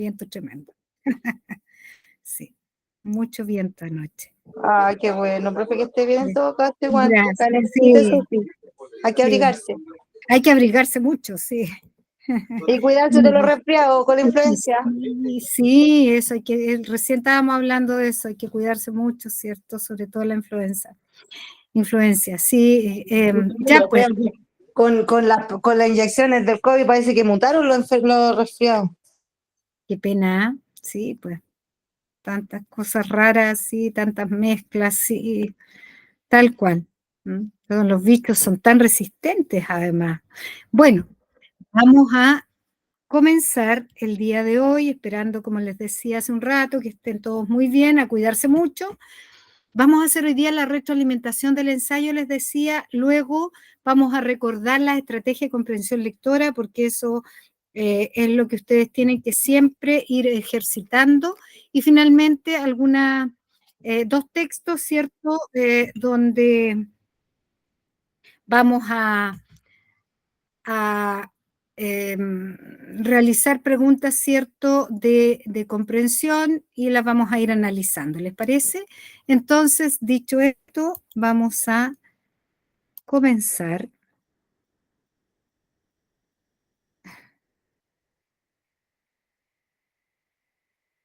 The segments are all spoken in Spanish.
Viento tremendo. Sí, mucho viento anoche. Ay, qué bueno, profe, que esté bien en todo caso, igual. Gracias. Calentito, Sí, eso sí. Hay que sí. abrigarse. Hay que abrigarse mucho, sí. Y cuidarse de los resfriados con la influencia. Sí, eso hay que, recién estábamos hablando de eso, hay que cuidarse mucho, ¿cierto? Sobre todo la influenza. Influencia, sí. Ya pues. Con las inyecciones del COVID parece que mutaron los resfriados. Qué pena, sí, pues. Tantas cosas raras, sí, tantas mezclas, sí, tal cual. Todos los bichos son tan resistentes, además. Bueno, vamos a comenzar el día de hoy, esperando, como les decía hace un rato, que estén todos muy bien, a cuidarse mucho. Vamos a hacer hoy día la retroalimentación del ensayo, les decía, luego vamos a recordar la estrategia de comprensión lectora, porque eso es lo que ustedes tienen que siempre ir ejercitando, y finalmente dos textos, ¿cierto?, donde vamos a realizar preguntas, ¿cierto?, de comprensión y las vamos a ir analizando, ¿les parece? Entonces, dicho esto, vamos a comenzar.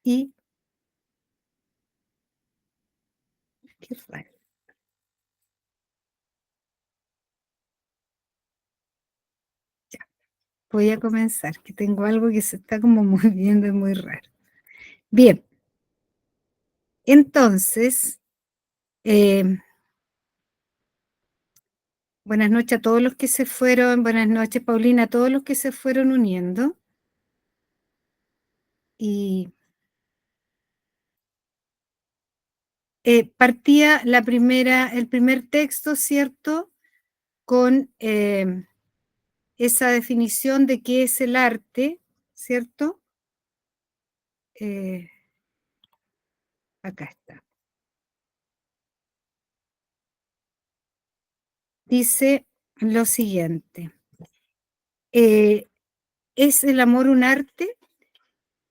Y... qué raro. Ya, voy a comenzar, que tengo algo que se está como moviendo, es muy raro. Bien. Entonces, buenas noches a todos los que se fueron, buenas noches Paulina, a todos los que se fueron uniendo. Y partía el primer texto, ¿cierto?, con esa definición de qué es el arte, ¿cierto? Acá está. Dice lo siguiente. ¿Es el amor un arte?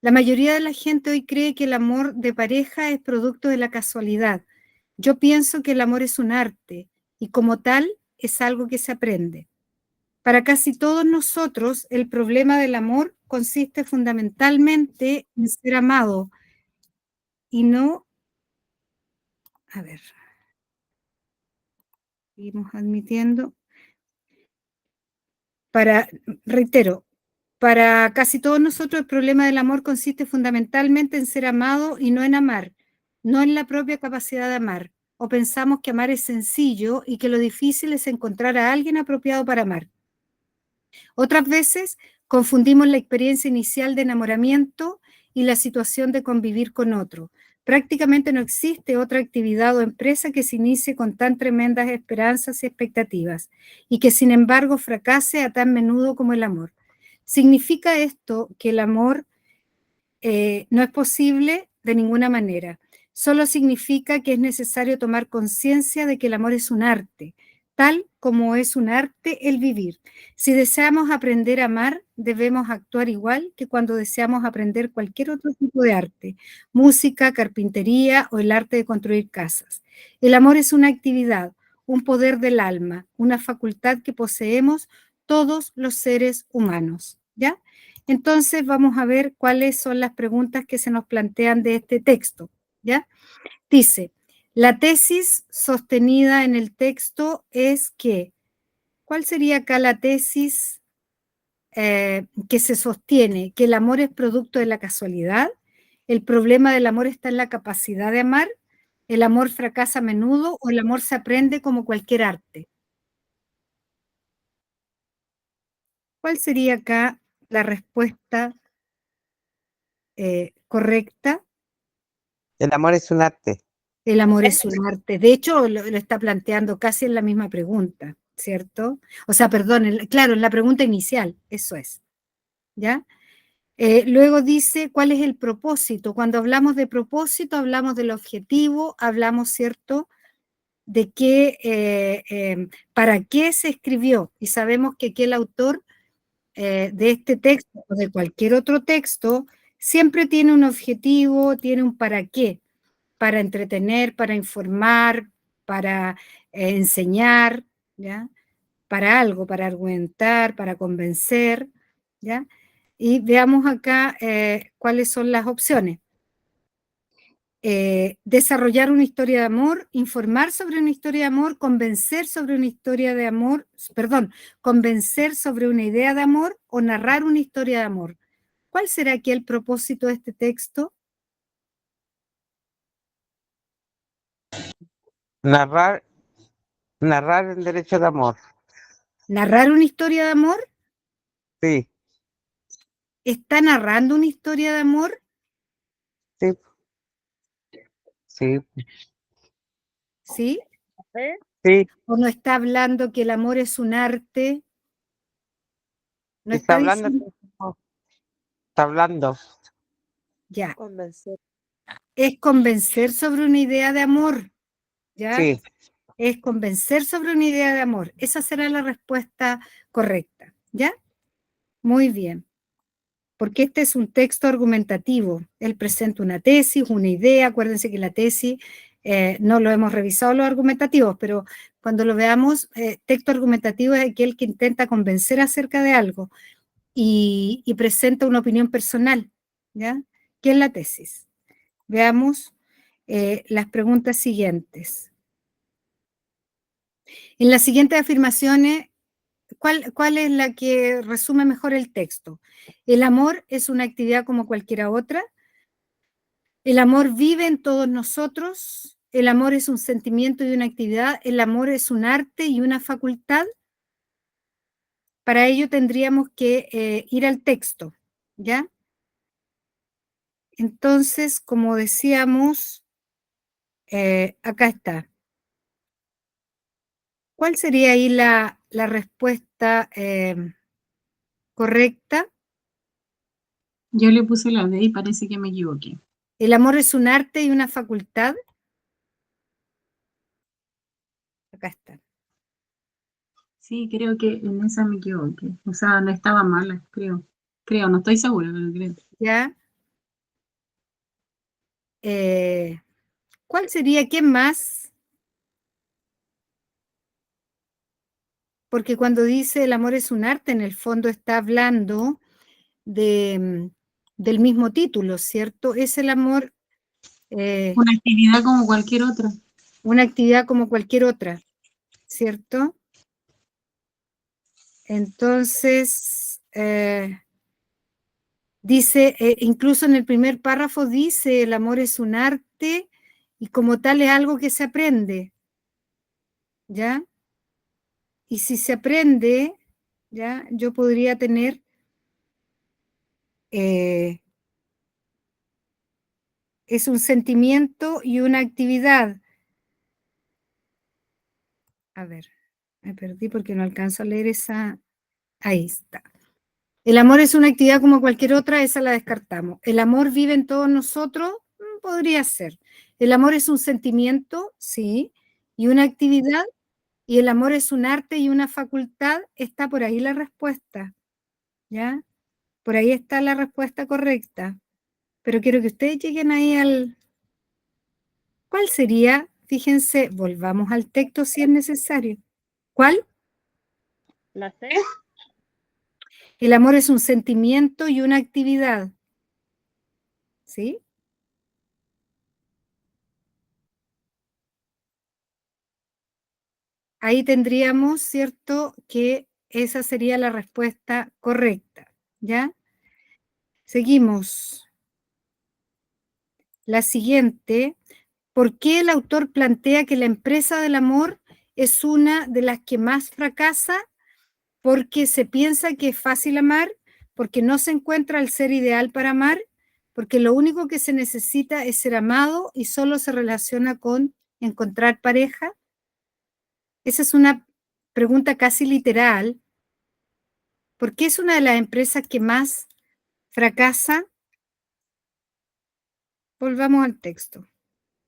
La mayoría de la gente hoy cree que el amor de pareja es producto de la casualidad. Yo pienso que el amor es un arte y como tal es algo que se aprende. Para casi todos nosotros, el problema del amor consiste fundamentalmente en ser amado y no... A ver, seguimos admitiendo. Reitero, para casi todos nosotros el problema del amor consiste fundamentalmente en ser amado y no en amar, no en la propia capacidad de amar. O pensamos que amar es sencillo y que lo difícil es encontrar a alguien apropiado para amar. Otras veces confundimos la experiencia inicial de enamoramiento y la situación de convivir con otro. Prácticamente no existe otra actividad o empresa que se inicie con tan tremendas esperanzas y expectativas y que sin embargo fracase a tan menudo como el amor. ¿Significa esto que el amor no es posible? De ninguna manera. Solo significa que es necesario tomar conciencia de que el amor es un arte, tal como es un arte el vivir. Si deseamos aprender a amar, debemos actuar igual que cuando deseamos aprender cualquier otro tipo de arte, música, carpintería o el arte de construir casas. El amor es una actividad, un poder del alma, una facultad que poseemos todos los seres humanos, ¿ya? Entonces vamos a ver cuáles son las preguntas que se nos plantean de este texto, ¿ya? Dice, la tesis sostenida en el texto es que, ¿cuál sería acá la tesis que se sostiene? ¿Que el amor es producto de la casualidad? ¿El problema del amor está en la capacidad de amar? ¿El amor fracasa a menudo o el amor se aprende como cualquier arte? ¿Cuál sería acá la respuesta correcta? El amor es un arte. El amor es un arte. De hecho, lo está planteando casi en la misma pregunta, ¿cierto? O sea, perdón, claro, en la pregunta inicial, eso es, ¿ya? Luego dice, ¿cuál es el propósito? Cuando hablamos de propósito, hablamos del objetivo, hablamos, ¿cierto?, de para qué se escribió. Y sabemos que aquí el autor de este texto o de cualquier otro texto siempre tiene un objetivo, tiene un para qué, para entretener, para informar, para enseñar, ¿ya? Para algo, para argumentar, para convencer, ¿ya? Y veamos acá cuáles son las opciones. Desarrollar una historia de amor, informar sobre una historia de amor, convencer sobre una historia de amor, perdón, convencer sobre una idea de amor o narrar una historia de amor. ¿Cuál será aquí el propósito de este texto? Narrar, narrar el derecho de amor. ¿Narrar una historia de amor? Sí, ¿Está narrando una historia de amor? sí, sí, ¿Sí? sí. ¿O no está hablando que el amor es un arte? No Está está hablando, diciendo, está hablando. ya, Convencer. es convencer sobre una idea de amor, ¿ya? Sí, Es convencer sobre una idea de amor. Esa será la respuesta correcta, ¿ya? Muy bien, porque este es un texto argumentativo. Él presenta una tesis, una idea. Acuérdense que la tesis no lo hemos revisado los argumentativos, pero cuando lo veamos, texto argumentativo es aquel que intenta convencer acerca de algo y presenta una opinión personal, ¿ya? ¿Qué es la tesis? Veamos las preguntas siguientes. En las siguientes afirmaciones, ¿cuál es la que resume mejor el texto? El amor es una actividad como cualquiera otra. El amor vive en todos nosotros. El amor es un sentimiento y una actividad. El amor es un arte y una facultad. Para ello tendríamos que ir al texto, ¿ya? Entonces, como decíamos, acá está. ¿Cuál sería ahí la respuesta correcta? Yo le puse la D y parece que me equivoqué. ¿El amor es un arte y una facultad? Acá está. Sí, creo que en esa me equivoqué. O sea, no estaba mala, creo. Creo, no estoy segura, pero creo. ¿Ya? ¿Cuál sería? ¿Qué más? Porque cuando dice el amor es un arte, en el fondo está hablando del mismo título, ¿cierto? Es el amor Una actividad como cualquier otra. una actividad como cualquier otra, ¿cierto? Entonces, dice, incluso en el primer párrafo dice, el amor es un arte y como tal es algo que se aprende, ¿ya? Y si se aprende, ¿ya? Yo podría tener es un sentimiento y una actividad. A ver, me perdí porque no alcanzo a leer esa. Ahí está. El amor es una actividad como cualquier otra, esa la descartamos. El amor vive en todos nosotros, podría ser. El amor es un sentimiento, sí, y una actividad, y el amor es un arte y una facultad, está por ahí la respuesta, ¿ya? Por ahí está la respuesta correcta. Pero quiero que ustedes lleguen ahí al... ¿Cuál sería? Fíjense, volvamos al texto si es necesario. ¿Cuál? La C. El amor es un sentimiento y una actividad, ¿sí? Ahí tendríamos, ¿cierto?, que esa sería la respuesta correcta, ¿ya? Seguimos. La siguiente, ¿por qué el autor plantea que la empresa del amor es una de las que más fracasa? Porque se piensa que es fácil amar, porque no se encuentra el ser ideal para amar, porque lo único que se necesita es ser amado y solo se relaciona con encontrar pareja. Esa es una pregunta casi literal. ¿Por qué es una de las empresas que más fracasa? Volvamos al texto.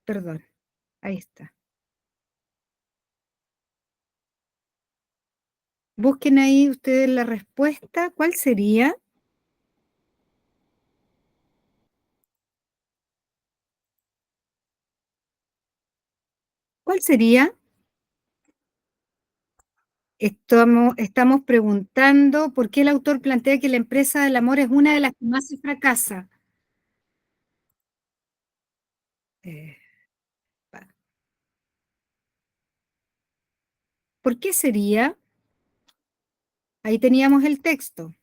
Perdón, ahí está. Busquen ahí ustedes la respuesta. ¿Cuál sería? ¿Cuál sería? Estamos preguntando por qué el autor plantea que la empresa del amor es una de las que más se fracasa. ¿Por qué sería? Ahí teníamos el texto.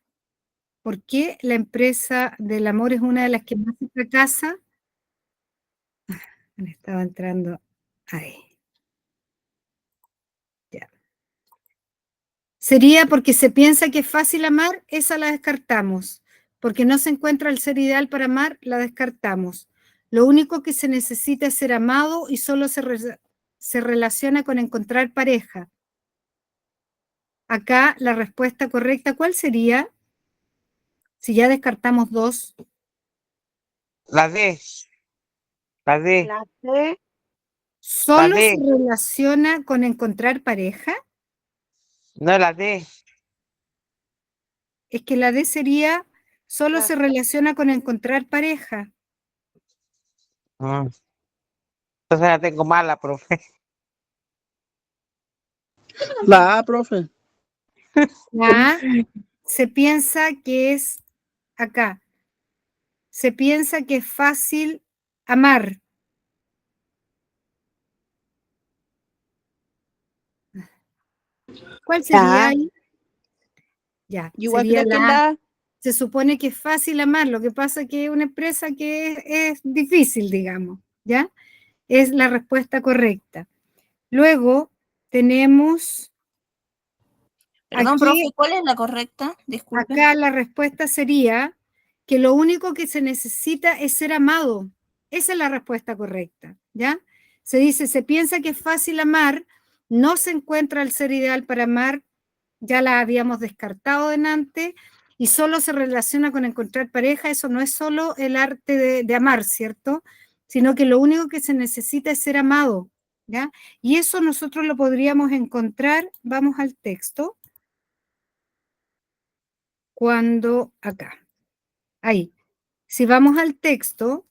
¿Por qué la empresa del amor es una de las que más se fracasa? Me estaba entrando ahí. Ya. Sería porque se piensa que es fácil amar, esa la descartamos. Porque no se encuentra el ser ideal para amar, la descartamos. Lo único que se necesita es ser amado y solo se relaciona con encontrar pareja. Acá la respuesta correcta, ¿cuál sería? Si ya descartamos dos. La D. La D. La C, ¿Solo se D. relaciona con encontrar pareja? No, la D. Es que la D sería, solo se relaciona con encontrar pareja. Mm. Entonces la tengo mala, profe. La A, profe. La A se piensa que es acá. Se piensa que es fácil amar. ¿Cuál sería ahí? Ya, Igual sería creo que la A. la A. Se supone que es fácil amar, lo que pasa es que es una empresa que es difícil, digamos, ¿ya? Es la respuesta correcta. Luego tenemos Perdón, aquí, profe, ¿cuál es la correcta? Disculpe. acá la respuesta sería que lo único que se necesita es ser amado. Esa es la respuesta correcta, ¿ya? Se dice, se piensa que es fácil amar, no se encuentra el ser ideal para amar, ya la habíamos descartado delante, y solo se relaciona con encontrar pareja. Eso no es solo el arte de amar, ¿cierto? Sino que lo único que se necesita es ser amado, ¿ya? Y eso nosotros lo podríamos encontrar, vamos al texto, cuando acá, ahí. Si vamos al texto,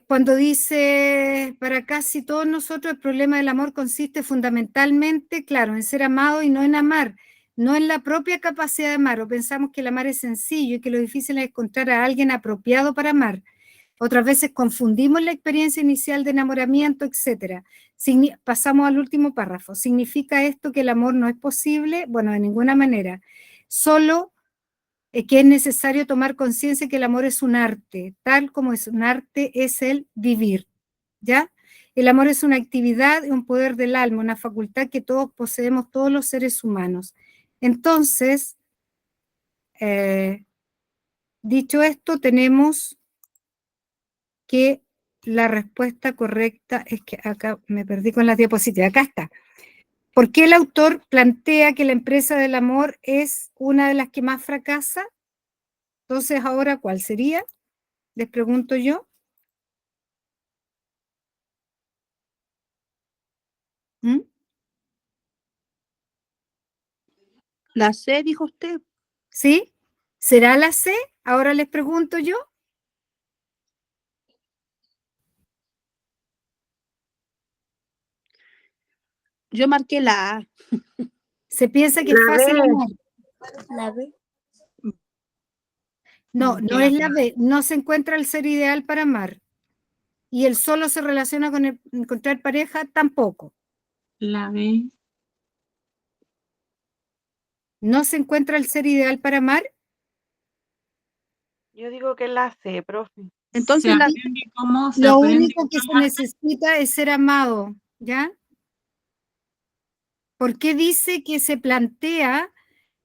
cuando dice, para casi todos nosotros el problema del amor consiste fundamentalmente, claro, en ser amado y no en amar, no en la propia capacidad de amar, o pensamos que el amar es sencillo y que lo difícil es encontrar a alguien apropiado para amar. Otras veces confundimos la experiencia inicial de enamoramiento, etc. Pasamos al último párrafo. ¿Significa esto que el amor no es posible? Bueno, de ninguna manera. Solo que es necesario tomar conciencia que el amor es un arte, tal como es un arte es el vivir, ¿ya? El amor es una actividad y un poder del alma, una facultad que todos poseemos, todos los seres humanos. Entonces, dicho esto, tenemos que la respuesta correcta es que acá me perdí con las diapositivas, acá está. ¿Por qué el autor plantea que la empresa del amor es una de las que más fracasa? Entonces, ahora, ¿cuál sería? Les pregunto yo. ¿Mm? La C, dijo usted. ¿Sí? ¿Será la C? Ahora les pregunto yo. Yo marqué la A. Se piensa que es La fácil B. amar. La B. No, no es la B. No se encuentra el ser ideal para amar. Y el solo se relaciona con encontrar pareja, tampoco. La B. No se encuentra el ser ideal para amar. Yo digo que la C, profe. Entonces Se la aprende cómo, se Lo aprende único que se cómo- necesita es ser amado, ¿ya? ¿Por qué dice que se plantea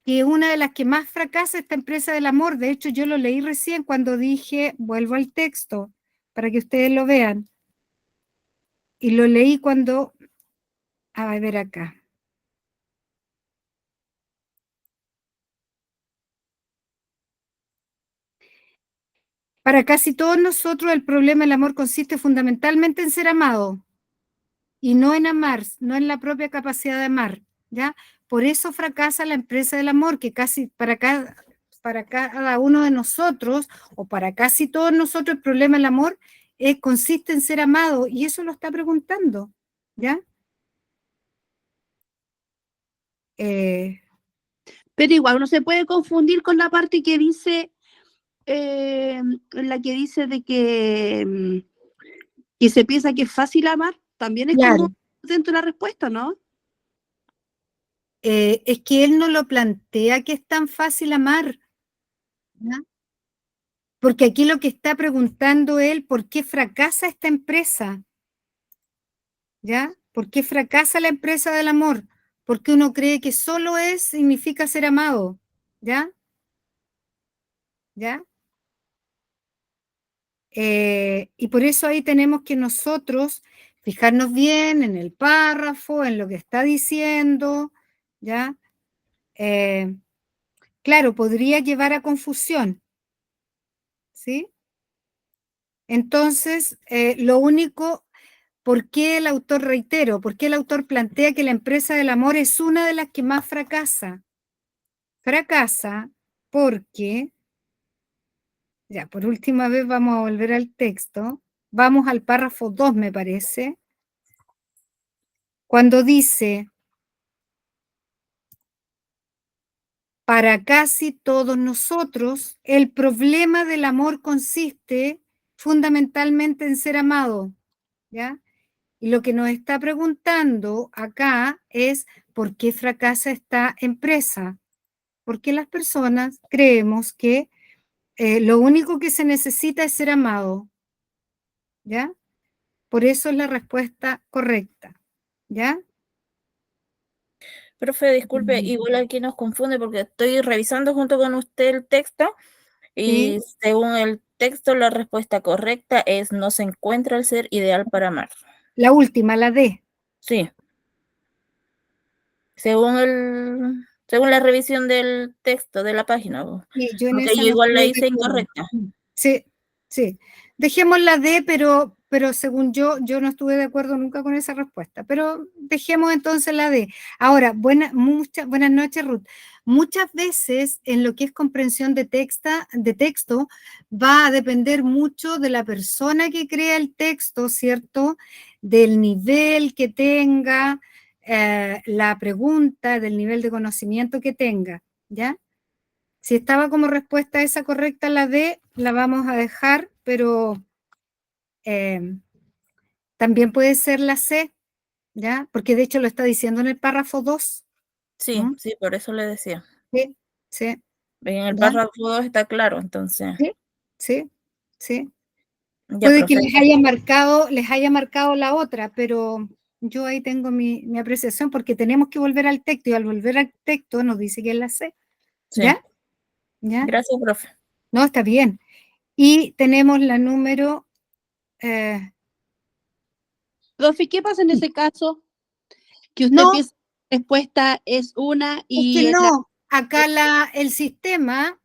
que una de las que más fracasa esta empresa del amor? De hecho, yo lo leí recién cuando dije, vuelvo al texto, para que ustedes lo vean. Y lo leí cuando, a ver acá. Para casi todos nosotros el problema del amor consiste fundamentalmente en ser amado y no en amar, no en la propia capacidad de amar, ¿ya? Por eso fracasa la empresa del amor, que casi para cada uno de nosotros o para casi todos nosotros el problema del amor consiste en ser amado, y eso lo está preguntando, ¿ya? Pero igual uno se puede confundir con la parte que dice, en la que dice de que se piensa que es fácil amar, también es Claro. como dentro de la respuesta, ¿no? Es que él no lo plantea que es tan fácil amar, ¿ya? Porque aquí lo que está preguntando él, ¿por qué fracasa esta empresa? ¿Ya? ¿Por qué fracasa la empresa del amor? Porque uno cree que solo significa ser amado, ¿ya? ¿Ya? Y por eso ahí tenemos que nosotros fijarnos bien en el párrafo, en lo que está diciendo, ¿ya? Claro, podría llevar a confusión, ¿sí? Entonces, lo único, ¿por qué el autor, reitero, por qué el autor plantea que la empresa del amor es una de las que más fracasa? Fracasa porque, ya, por última vez vamos a volver al texto, vamos al párrafo 2, me parece, cuando dice, para casi todos nosotros, el problema del amor consiste fundamentalmente en ser amado, ¿ya? Y lo que nos está preguntando acá es, ¿por qué fracasa esta empresa? Porque las personas creemos que lo único que se necesita es ser amado, ¿ya? Por eso es la respuesta correcta, ¿ya? Profe, disculpe, igual aquí nos confunde porque estoy revisando junto con usted el texto y Sí. según el texto la respuesta correcta es no se encuentra el ser ideal para amar. La última, la D. Sí. Según la revisión del texto de la página, Sí, yo en porque esa yo no igual la estoy de hice acuerdo. incorrecta. Sí, sí. Dejemos la D, pero según yo no estuve de acuerdo nunca con esa respuesta. Pero dejemos entonces la D. Ahora, buenas noches, Ruth. Muchas veces en lo que es comprensión de texto va a depender mucho de la persona que crea el texto, ¿cierto? Del nivel que tenga la pregunta, del nivel de conocimiento que tenga, ¿ya? Si estaba como respuesta esa correcta la D, la vamos a dejar, pero también puede ser la C, ¿ya? Porque de hecho lo está diciendo en el párrafo 2. Sí, sí, por eso le decía. Sí, sí, En el ¿ya? párrafo 2 está claro, entonces. Sí, sí, sí. Ya, Puede que profe. les haya marcado la otra, pero yo ahí tengo mi apreciación porque tenemos que volver al texto y al volver al texto nos dice que es la C. Sí. ¿Ya? ¿Ya? Gracias, profe. No, está bien. Y tenemos la número... Profe, ¿qué pasa en ese caso? Que usted no, piensa que la respuesta es una es y que es la... no, acá el sistema,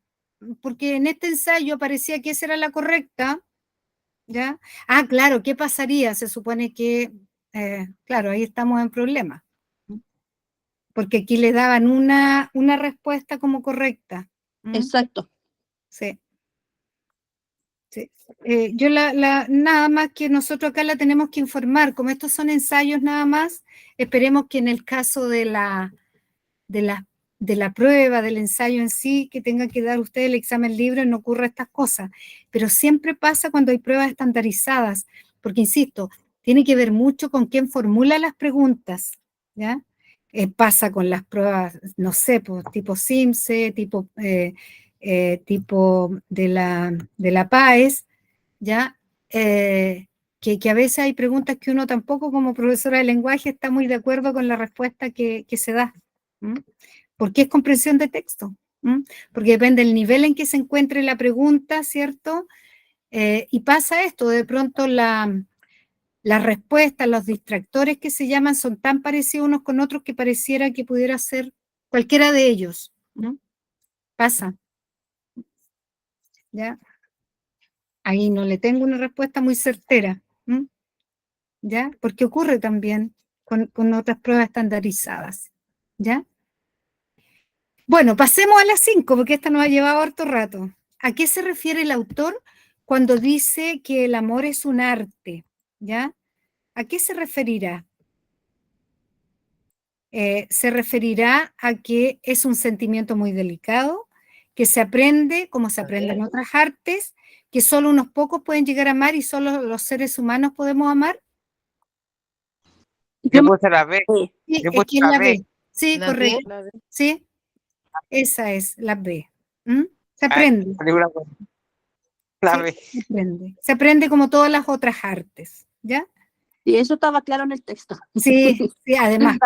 porque en este ensayo parecía que esa era la correcta, ¿ya? Ah, claro, ¿qué pasaría? Se supone que, claro, ahí estamos en problemas, porque aquí le daban una respuesta como correcta. Exacto. Sí. Sí. Yo nada más que nosotros acá la tenemos que informar, como estos son ensayos nada más, esperemos que en el caso de la prueba, del ensayo en sí, que tenga que dar usted el examen libre, no ocurra estas cosas. Pero siempre pasa cuando hay pruebas estandarizadas, porque insisto, tiene que ver mucho con quién formula las preguntas, ¿ya? Pasa con las pruebas, no sé, pues, tipo SIMSE, tipo de la PAES, ¿ya? Que a veces hay preguntas que uno tampoco como profesora de lenguaje está muy de acuerdo con la respuesta que se da. Porque es comprensión de texto, porque depende del nivel en que se encuentre la pregunta, ¿cierto? Y pasa esto, de pronto las respuestas, los distractores que se llaman son tan parecidos unos con otros que pareciera que pudiera ser cualquiera de ellos, ¿no? Pasa, ¿ya? Ahí no le tengo una respuesta muy certera, ¿ya? Porque ocurre también con otras pruebas estandarizadas, ¿ya? Bueno, pasemos a las 5, porque esta nos ha llevado harto rato. ¿A qué se refiere el autor cuando dice que el amor es un arte, ¿ya? ¿A qué se referirá? Se referirá a que es un sentimiento muy delicado, que se aprende, como se aprende en otras artes, que solo unos pocos pueden llegar a amar y solo los seres humanos podemos amar. Yo puse la B. Sí. Sí, Yo es puse que es la la B. B. Sí, La correcto. B. Sí, esa es la B. ¿Mm? Se Ah, aprende, película buena. La sí, B. se aprende. Se aprende como todas las otras artes, ¿ya? Y eso estaba claro en el texto. Sí, sí, además.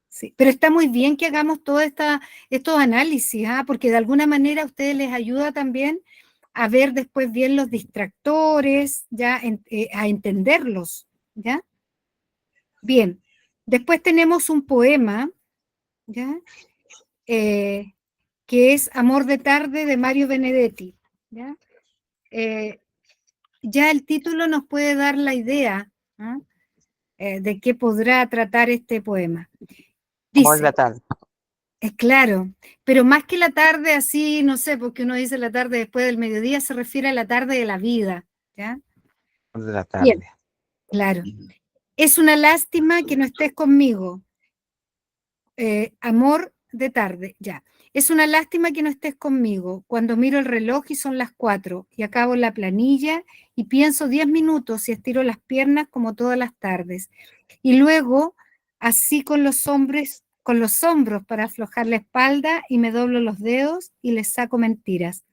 Sí, pero está muy bien que hagamos todos estos análisis, ¿ah? Porque de alguna manera a ustedes les ayuda también a ver después bien los distractores, ya a entenderlos, ¿ya? Bien, después tenemos un poema, ¿ya? Que es Amor de tarde de Mario Benedetti, ¿ya? Ya el título nos puede dar la idea, ¿ah? De qué podrá tratar este poema. Amor de Dice, la tarde. es claro, pero más que la tarde así, no sé, porque uno dice la tarde después del mediodía, se refiere a la tarde de la vida, ¿ya? Amor de la Bien, tarde. claro. Es una lástima que no estés conmigo. Amor de tarde, ya. Es una lástima que no estés conmigo. Cuando miro el reloj y son las 4 y acabo la planilla y pienso 10 minutos y estiro las piernas como todas las tardes. Y luego, así con los hombros para aflojar la espalda y me doblo los dedos y les saco mentiras.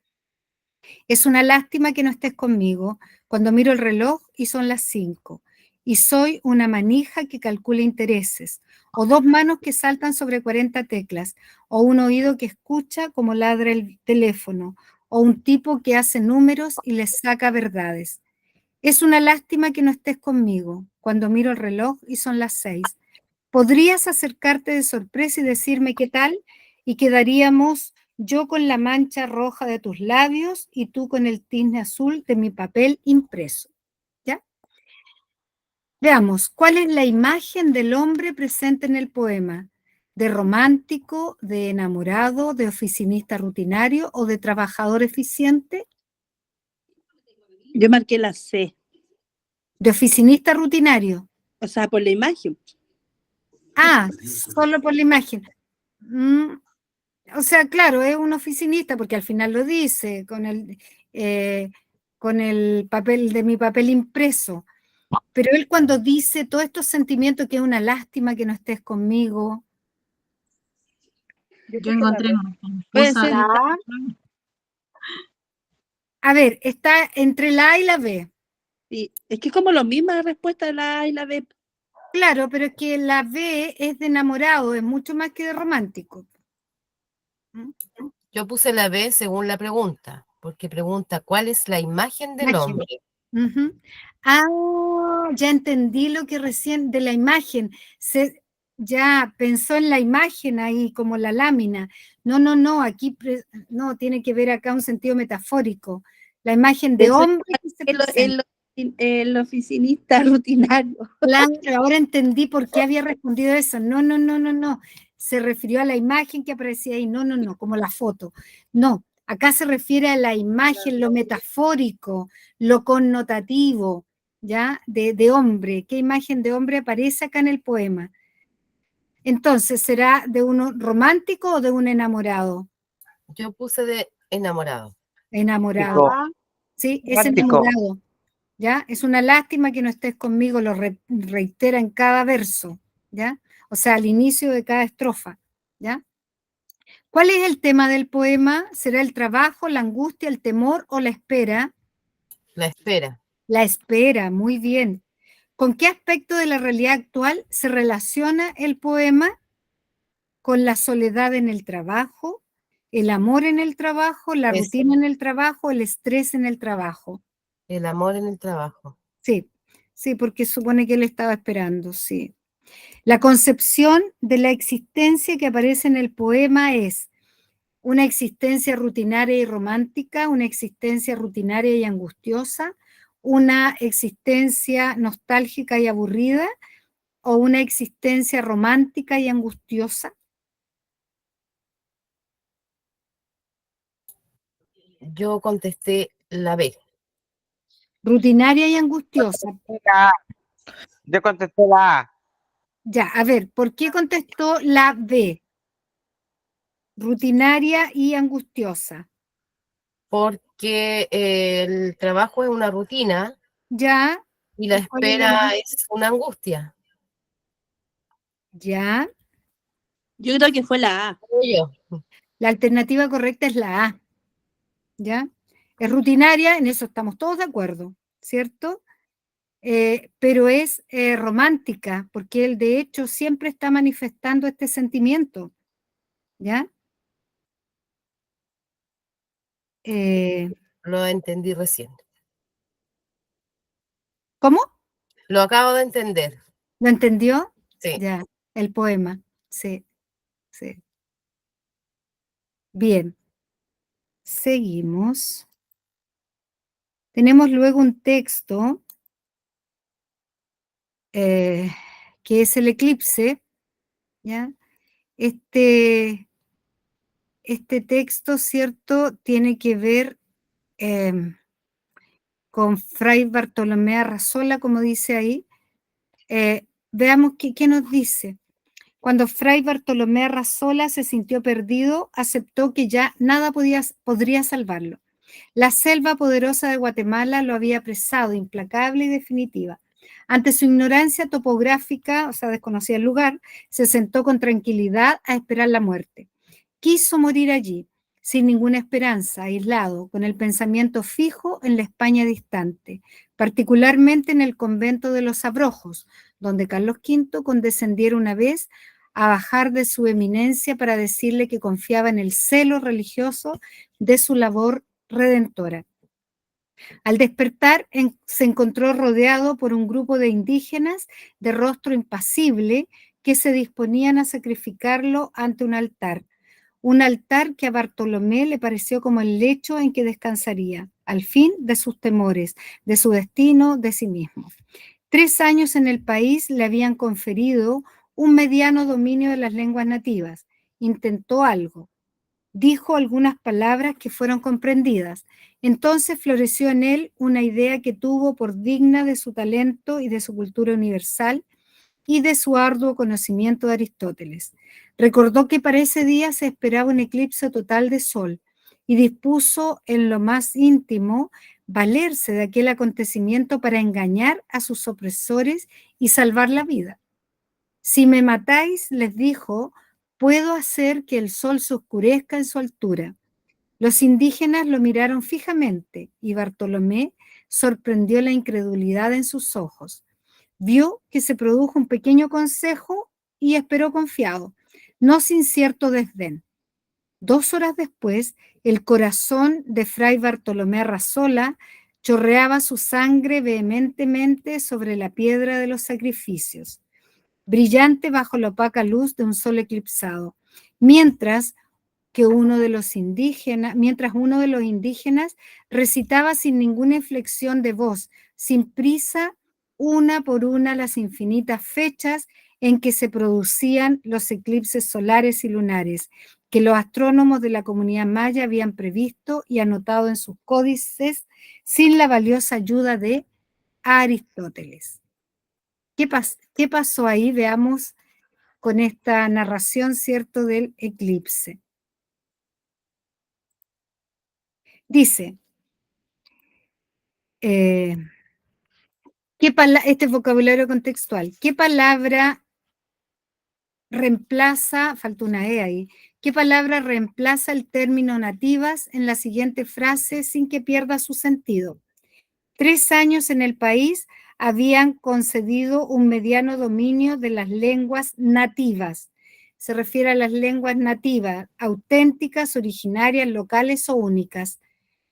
Es una lástima que no estés conmigo cuando miro el reloj y son las 5 y soy una manija que calcula intereses, o dos manos que saltan sobre 40 teclas, o un oído que escucha como ladra el teléfono, o un tipo que hace números y les saca verdades. Es una lástima que no estés conmigo cuando miro el reloj y son las 6. ¿Podrías acercarte de sorpresa y decirme qué tal? Y quedaríamos yo con la mancha roja de tus labios y tú con el tinte azul de mi papel impreso. ¿Ya? Veamos, ¿cuál es la imagen del hombre presente en el poema? ¿De romántico, de enamorado, de oficinista rutinario o de trabajador eficiente? Yo marqué la C, De oficinista rutinario. o sea, por la imagen. Ah, solo por la imagen. O sea, claro, es un oficinista porque al final lo dice con el papel de mi papel impreso. Pero él cuando dice todos estos sentimientos que es una lástima que no estés conmigo. Yo encontré una Puede confusa. ser la A. A ver, está entre la A y la B. Sí, es que es como lo mismo la respuesta de la A y la B. Claro, pero es que la B es de enamorado, es mucho más que de romántico. ¿Mm? Yo puse la B según la pregunta, porque pregunta cuál es la imagen del Imagen. hombre. Ujú. Ah, ya entendí lo que recién de la imagen. Ya pensó en la imagen ahí, como la lámina. No, aquí no, tiene que ver acá un sentido metafórico. La imagen de Eso es hombre que se presenta. el oficinista rutinario. Claro, ahora entendí por qué había respondido eso. No. Se refirió a la imagen que aparecía ahí. No, como la foto. No, acá se refiere a la imagen, lo metafórico, lo connotativo, ¿ya? De hombre. ¿Qué imagen de hombre aparece acá en el poema? Entonces, ¿será de uno romántico o de un enamorado? Yo puse de enamorado. Enamorado. Romántico. Sí, es Romántico. enamorado. ¿Ya? Es una lástima que no estés conmigo, lo reitera en cada verso, ¿ya? O sea, al inicio de cada estrofa, ¿ya? ¿Cuál es el tema del poema? ¿Será el trabajo, la angustia, el temor o la espera? La espera. La espera, muy bien. ¿Con qué aspecto de la realidad actual se relaciona el poema? ¿Con la soledad en el trabajo, el amor en el trabajo, la rutina en el trabajo, el estrés en el trabajo? El amor en el trabajo. Sí, porque supone que él estaba esperando, sí. La concepción de la existencia que aparece en el poema es una existencia rutinaria y romántica, una existencia rutinaria y angustiosa, una existencia nostálgica y aburrida, o una existencia romántica y angustiosa. Yo contesté La B. Rutinaria y angustiosa. La A. Yo contesté la A. Ya, a ver, ¿por qué contestó la B? Rutinaria y angustiosa. Porque el trabajo es una rutina Ya, y la ¿y cuál es la espera angustia? es una angustia. Ya, Yo creo que fue la A. Creo yo. la alternativa correcta es la A. ¿Ya? Es rutinaria, en eso estamos todos de acuerdo, ¿cierto? Pero es romántica, porque él de hecho siempre está manifestando este sentimiento, ¿ya? Lo entendí recién. ¿Cómo? Lo acabo de entender. ¿Lo entendió? Sí. Ya, el poema, sí, sí. Bien, seguimos. Tenemos luego un texto que es el eclipse, ¿ya? Este texto, ¿cierto?, tiene que ver con Fray Bartolomé Arrazola, como dice ahí. Veamos qué nos dice. Cuando Fray Bartolomé Arrazola se sintió perdido, aceptó que ya nada podría salvarlo. La selva poderosa de Guatemala lo había apresado, implacable y definitiva. Ante su ignorancia topográfica, o sea, desconocía el lugar, se sentó con tranquilidad a esperar la muerte. Quiso morir allí, sin ninguna esperanza, aislado, con el pensamiento fijo en la España distante, particularmente en el convento de los Abrojos, donde Carlos V condescendiera una vez a bajar de su eminencia para decirle que confiaba en el celo religioso de su labor redentora. Al despertar, se encontró rodeado por un grupo de indígenas de rostro impasible que se disponían a sacrificarlo ante un altar que a Bartolomé le pareció como el lecho en que descansaría, al fin de sus temores, de su destino, de sí mismo. 3 años en el país le habían conferido un mediano dominio de las lenguas nativas. Intentó algo, dijo algunas palabras que fueron comprendidas. Entonces floreció en él una idea que tuvo por digna de su talento y de su cultura universal y de su arduo conocimiento de Aristóteles. Recordó que para ese día se esperaba un eclipse total de sol y dispuso en lo más íntimo valerse de aquel acontecimiento para engañar a sus opresores y salvar la vida. Si me matáis, les dijo, puedo hacer que el sol se oscurezca en su altura. Los indígenas lo miraron fijamente y Bartolomé sorprendió la incredulidad en sus ojos. Vio que se produjo un pequeño consejo y esperó confiado, no sin cierto desdén. 2 horas después, el corazón de Fray Bartolomé Arrazola chorreaba su sangre vehementemente sobre la piedra de los sacrificios, brillante bajo la opaca luz de un sol eclipsado, mientras uno de los indígenas recitaba sin ninguna inflexión de voz, sin prisa, una por una las infinitas fechas en que se producían los eclipses solares y lunares, que los astrónomos de la comunidad maya habían previsto y anotado en sus códices sin la valiosa ayuda de Aristóteles. ¿Qué pasó ahí? Veamos con esta narración, ¿cierto?, del eclipse. Dice, este vocabulario contextual, ¿qué palabra reemplaza, falta una E ahí, qué palabra reemplaza el término nativas en la siguiente frase sin que pierda su sentido? 3 años en el país habían concedido un mediano dominio de las lenguas nativas. Se refiere a las lenguas nativas, auténticas, originarias, locales o únicas.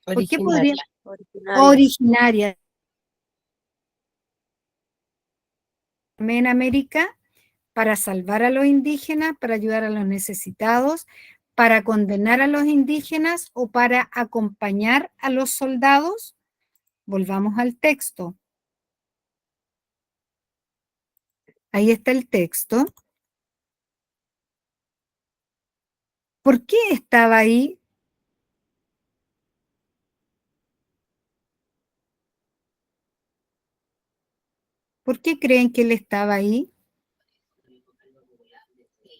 ¿Por qué podría? Originarias. En América para salvar a los indígenas, para ayudar a los necesitados, para condenar a los indígenas o para acompañar a los soldados. Volvamos al texto. Ahí está el texto. ¿Por qué estaba ahí? ¿Por qué creen que él estaba ahí?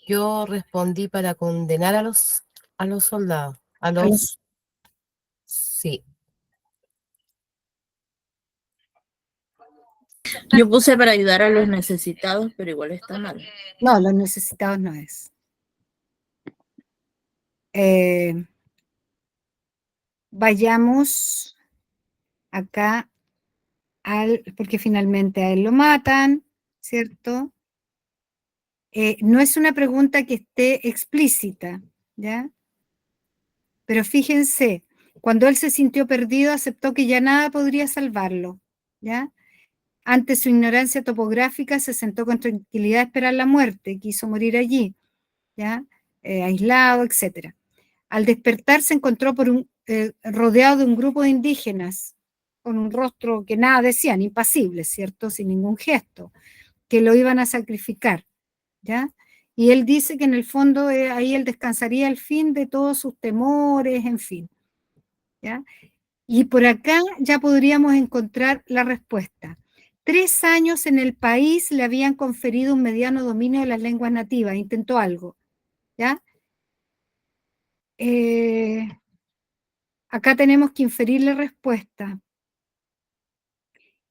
Yo respondí para condenar a los soldados, a A los, los- sí, Yo puse para ayudar a los necesitados, pero igual está mal. No, los necesitados no es. Vayamos acá porque finalmente a él lo matan, ¿cierto? No es una pregunta que esté explícita, ¿ya? Pero fíjense, cuando él se sintió perdido, aceptó que ya nada podría salvarlo, ¿ya? Ante su ignorancia topográfica, se sentó con tranquilidad a esperar la muerte, quiso morir allí, ¿ya? Aislado, etc. Al despertar se encontró rodeado de un grupo de indígenas, con un rostro que nada decían, impasibles, ¿cierto? Sin ningún gesto, que lo iban a sacrificar, ¿ya? Y él dice que en el fondo ahí él descansaría al fin de todos sus temores, en fin, ¿ya? Y por acá ya podríamos encontrar la respuesta. 3 años en el país le habían conferido un mediano dominio de las lenguas nativas, intentó algo, ¿ya? Acá tenemos que inferir la respuesta.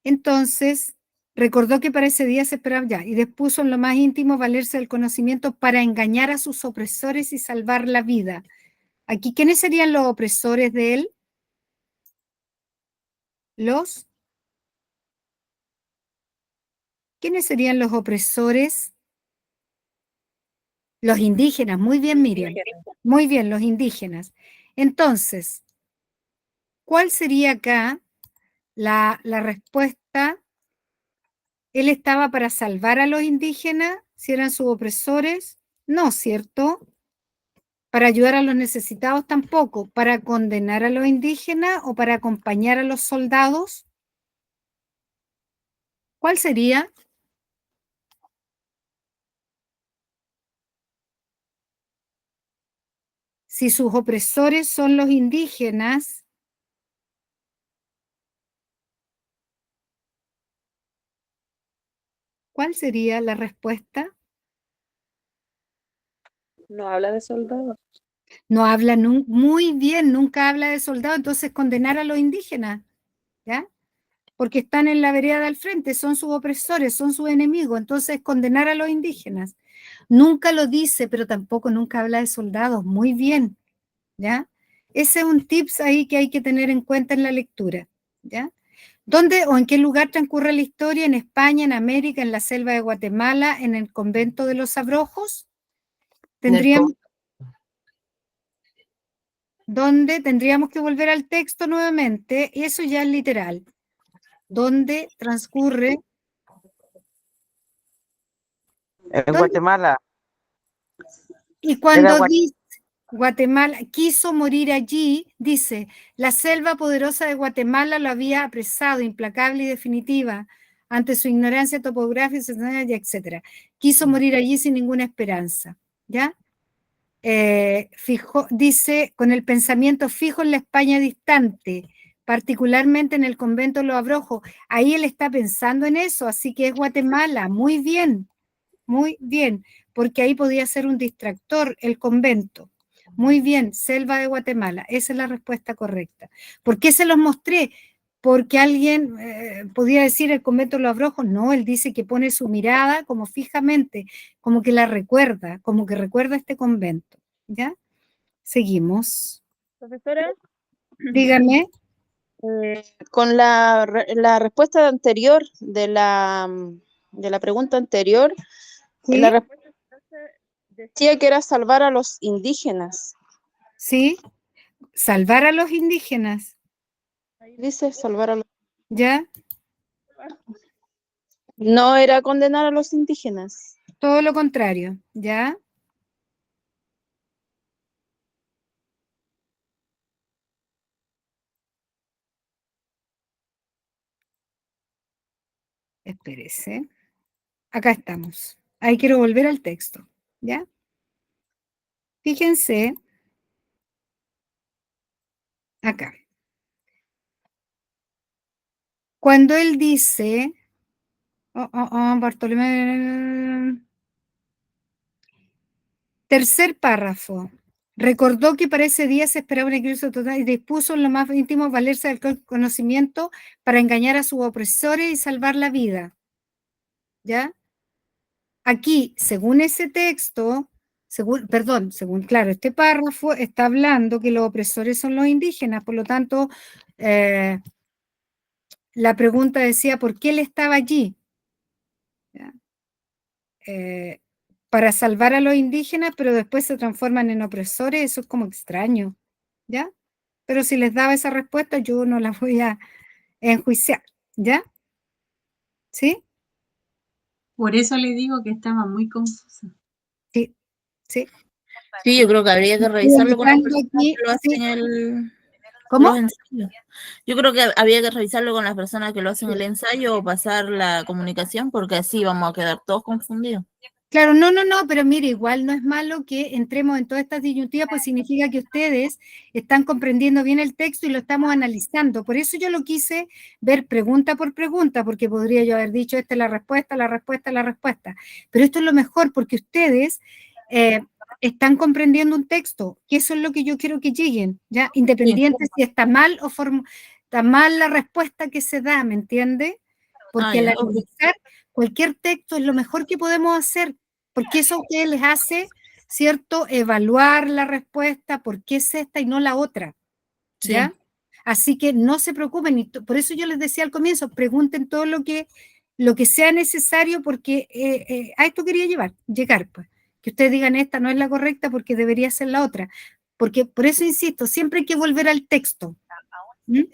Entonces, recordó que para ese día se esperaba ya, y dispuso en lo más íntimo valerse del conocimiento para engañar a sus opresores y salvar la vida. Aquí, ¿quiénes serían los opresores de él? ¿Quiénes serían los opresores? Los indígenas, muy bien, Miriam. Muy bien, los indígenas. Entonces, ¿cuál sería acá la respuesta? ¿Él estaba para salvar a los indígenas si eran sus opresores? No, ¿cierto? Para ayudar a los necesitados tampoco. ¿Para condenar a los indígenas o para acompañar a los soldados? ¿Cuál sería? Si sus opresores son los indígenas, ¿cuál sería la respuesta? No habla de soldados. No habla muy bien, nunca habla de soldados, entonces condenar a los indígenas, ¿ya? Porque están en la vereda al frente, son sus opresores, son sus enemigos, entonces condenar a los indígenas. Nunca lo dice, pero tampoco nunca habla de soldados, muy bien, ¿ya? Ese es un tips ahí que hay que tener en cuenta en la lectura, ¿ya? ¿Dónde o en qué lugar transcurre la historia? ¿En España, en América, en la selva de Guatemala, en el convento de los Abrojos? en el Tendríamos, ¿dónde? Tendríamos que volver al texto nuevamente, y eso ya es literal. ¿Dónde transcurre? En ¿Dónde? Guatemala, Y era cuando Guatemala. dice Guatemala quiso morir allí, dice, la selva poderosa de Guatemala lo había apresado, implacable y definitiva, ante su ignorancia topográfica, etc. Quiso morir allí sin ninguna esperanza, ¿ya? Dice, con el pensamiento fijo en la España distante, particularmente en el convento de los Abrojos. Ahí él está pensando en eso, así que es Guatemala, muy bien, porque ahí podía ser un distractor el convento. Muy bien, selva de Guatemala, esa es la respuesta correcta. ¿Por qué se los mostré? Porque alguien podía decir el convento de los Abrojos, no, él dice que pone su mirada como fijamente, como que la recuerda, como que recuerda este convento, ¿ya? Seguimos. Profesora, Dígame. con la respuesta anterior de la pregunta anterior, ¿Sí? la respuesta decía que era salvar a los indígenas. ¿Sí? Salvar a los indígenas, Ahí dice salvar a los... ¿ya? No era condenar a los indígenas. Todo lo contrario, ¿ya? Espérese. Acá estamos. Ahí quiero volver al texto, ¿ya? Fíjense acá. Cuando él dice, Bartolomé. Tercer párrafo. Recordó que para ese día se esperaba un eclipse total y dispuso en lo más íntimo valerse del conocimiento para engañar a sus opresores y salvar la vida. ¿Ya? Aquí, según ese texto, claro, este párrafo está hablando que los opresores son los indígenas, por lo tanto, la pregunta decía, ¿por qué él estaba allí? Para salvar a los indígenas, pero después se transforman en opresores, eso es como extraño, ¿ya? Pero si les daba esa respuesta, yo no la voy a enjuiciar, ¿ya? ¿Sí? Por eso le digo que estaba muy confusa. Sí, sí. Sí, yo creo que habría que revisarlo con las personas Aquí, que lo hacen los ¿Cómo? ensayos. Yo creo que había que revisarlo con las personas que lo hacen el ensayo o pasar la comunicación, porque así vamos a quedar todos confundidos. Claro, no, pero mire, igual no es malo que entremos en todas estas disyuntivas, pues significa que ustedes están comprendiendo bien el texto y lo estamos analizando. Por eso yo lo quise ver pregunta por pregunta, porque podría yo haber dicho, esta es la respuesta, la respuesta, la respuesta. Pero esto es lo mejor, porque ustedes están comprendiendo un texto, que eso es lo que yo quiero que lleguen, ¿ya? Independiente si está mal o está mal la respuesta que se da, ¿me entiende? Porque al analizar cualquier texto es lo mejor que podemos hacer, porque eso a ustedes les hace, ¿cierto?, evaluar la respuesta, por qué es esta y no la otra, ¿ya? Sí. Así que no se preocupen, y por eso yo les decía al comienzo, pregunten todo lo que sea necesario, porque a esto quería llegar, pues, que ustedes digan esta no es la correcta porque debería ser la otra, porque por eso insisto, siempre hay que volver al texto, ¿Mm?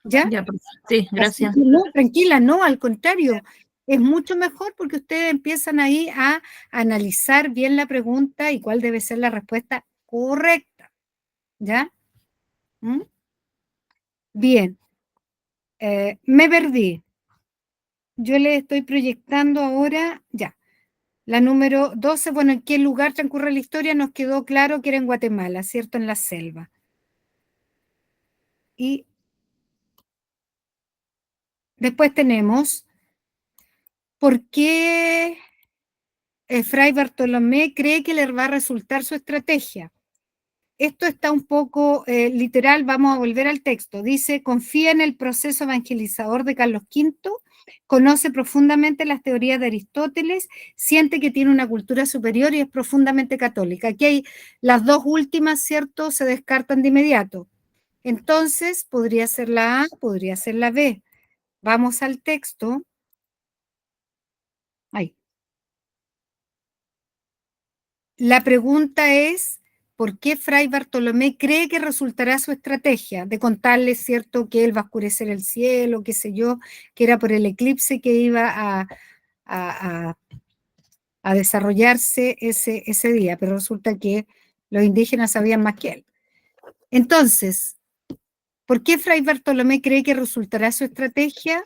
¿Ya? Ya, pues, sí, gracias. No, tranquila, no, al contrario, es mucho mejor porque ustedes empiezan ahí a analizar bien la pregunta y cuál debe ser la respuesta correcta, ¿ya? ¿Mm? Bien, me perdí. Yo le estoy proyectando ahora, ya, la número 12, bueno, ¿en qué lugar transcurre la historia? Nos quedó claro que era en Guatemala, ¿cierto? En la selva. Y después tenemos, ¿por qué Fray Bartolomé cree que le va a resultar su estrategia? Esto está un poco literal, vamos a volver al texto. Dice, confía en el proceso evangelizador de Carlos V, conoce profundamente las teorías de Aristóteles, siente que tiene una cultura superior y es profundamente católica. Aquí hay las dos últimas, ¿cierto? Se descartan de inmediato. Entonces, podría ser la A, podría ser la B. Vamos al texto. Ahí. La pregunta es, ¿por qué Fray Bartolomé cree que resultará su estrategia de contarles, cierto, que él va a oscurecer el cielo, qué sé yo, que era por el eclipse que iba a desarrollarse ese día, pero resulta que los indígenas sabían más que él. Entonces, ¿por qué Fray Bartolomé cree que resultará su estrategia?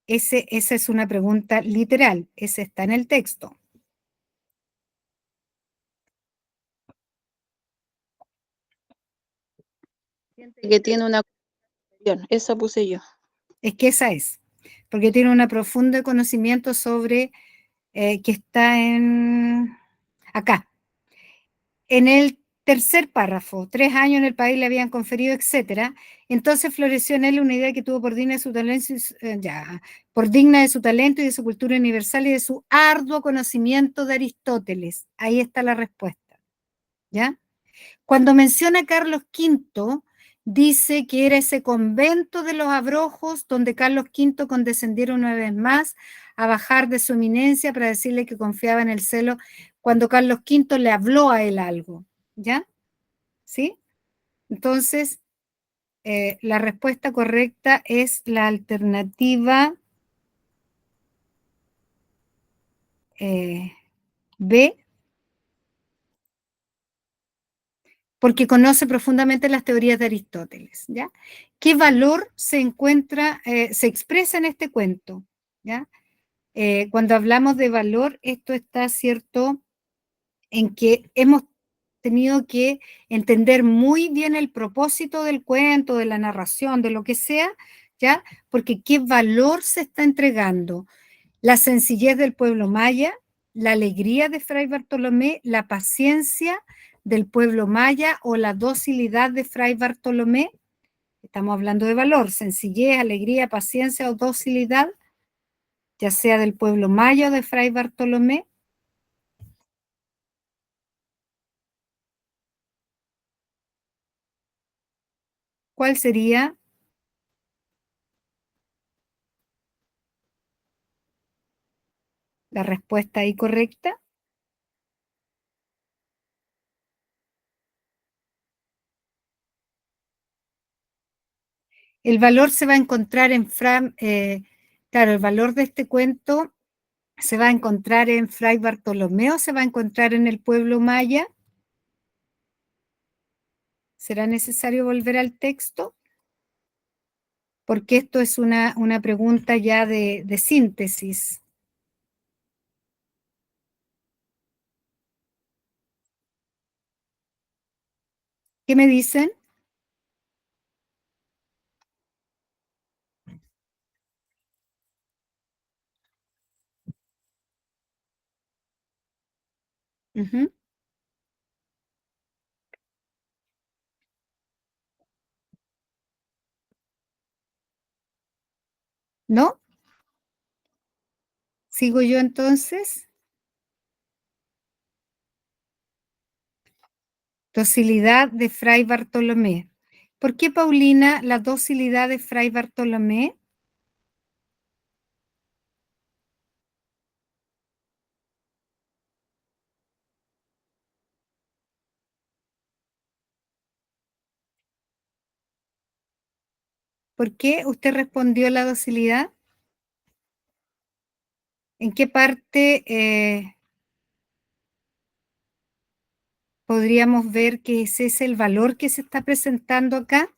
Esa es una pregunta literal, esa está en el texto. Que tiene una cuestión, esa puse yo. Es que esa es, porque tiene un profundo conocimiento sobre, que está acá. En el tercer párrafo, 3 años en el país le habían conferido, etcétera. Entonces floreció en él una idea que tuvo por digna de su talento, por digna de su talento y de su cultura universal y de su arduo conocimiento de Aristóteles. Ahí está la respuesta, ¿ya? Cuando menciona a Carlos V, dice que era ese convento de los Abrojos donde Carlos V condescendiera una vez más a bajar de su eminencia para decirle que confiaba en el cielo cuando Carlos V le habló a él algo, ¿ya? ¿Sí? Entonces, la respuesta correcta es la alternativa B, porque conoce profundamente las teorías de Aristóteles, ¿ya? ¿Qué valor se encuentra, se expresa en este cuento? ¿Ya? Cuando hablamos de valor, esto está cierto en que tenido que entender muy bien el propósito del cuento, de la narración, de lo que sea, ¿ya? Porque qué valor se está entregando. La sencillez del pueblo maya, la alegría de Fray Bartolomé, la paciencia del pueblo maya o la docilidad de Fray Bartolomé. Estamos hablando de valor, sencillez, alegría, paciencia o docilidad, ya sea del pueblo maya o de Fray Bartolomé. ¿Cuál sería? La respuesta ahí correcta. El valor se va a encontrar claro, el valor de este cuento se va a encontrar en Fray Bartolomé o se va a encontrar en el pueblo maya. ¿Será necesario volver al texto? Porque esto es una pregunta ya de síntesis. ¿Qué me dicen? Ujú. ¿No? ¿Sigo yo entonces? Docilidad de Fray Bartolomé. ¿Por qué, Paulina, la docilidad de Fray Bartolomé? ¿Por qué usted respondió la docilidad? ¿En qué parte podríamos ver que ese es el valor que se está presentando acá?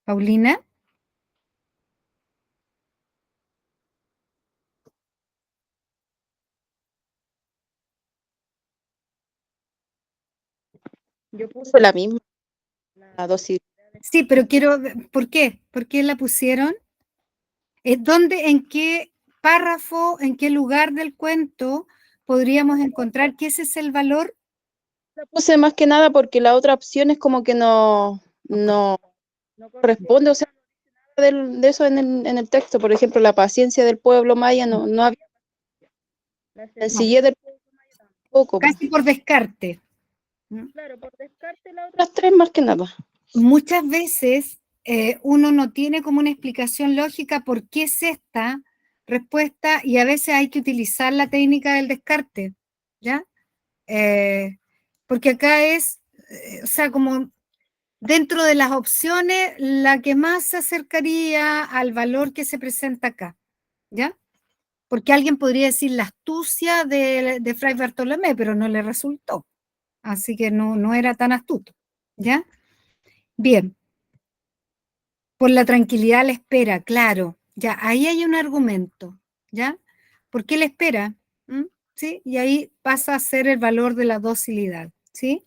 Paulina. Yo puse la misma, la dosis. Sí, pero quiero, ¿por qué? ¿Por qué la pusieron? ¿Dónde, en qué párrafo, en qué lugar del cuento podríamos encontrar que ese es el valor? La puse más que nada porque la otra opción es como que no corresponde, o sea, de eso en el texto. Por ejemplo, la paciencia del pueblo maya no había, la sencillez del pueblo maya tampoco. Casi por descarte. Claro, por descarte las otras tres más que nada. Muchas veces uno no tiene como una explicación lógica por qué es esta respuesta y a veces hay que utilizar la técnica del descarte, ¿ya? Porque acá es, o sea, como dentro de las opciones, la que más se acercaría al valor que se presenta acá, ¿ya? Porque alguien podría decir la astucia de Fray Bartolomé, pero no le resultó. Así que no era tan astuto, ¿ya? Bien. Por la tranquilidad la espera, claro. Ya, ahí hay un argumento, ¿ya? ¿Por qué la espera? ¿Mm? ¿Sí? Y ahí pasa a ser el valor de la docilidad, ¿sí?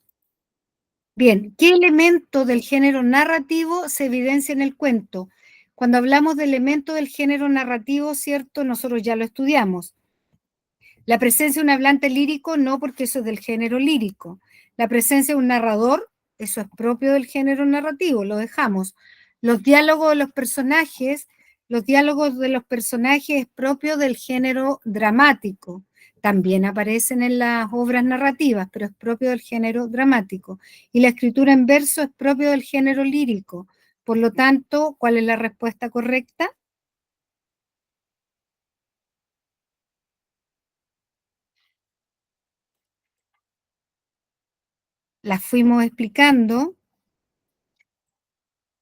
Bien, ¿qué elemento del género narrativo se evidencia en el cuento? Cuando hablamos de elemento del género narrativo, ¿cierto? Nosotros ya lo estudiamos. La presencia de un hablante lírico, no, porque eso es del género lírico. La presencia de un narrador, eso es propio del género narrativo, lo dejamos. Los diálogos de los personajes es propio del género dramático. También aparecen en las obras narrativas, pero es propio del género dramático. Y la escritura en verso es propio del género lírico. Por lo tanto, ¿cuál es la respuesta correcta? La fuimos explicando.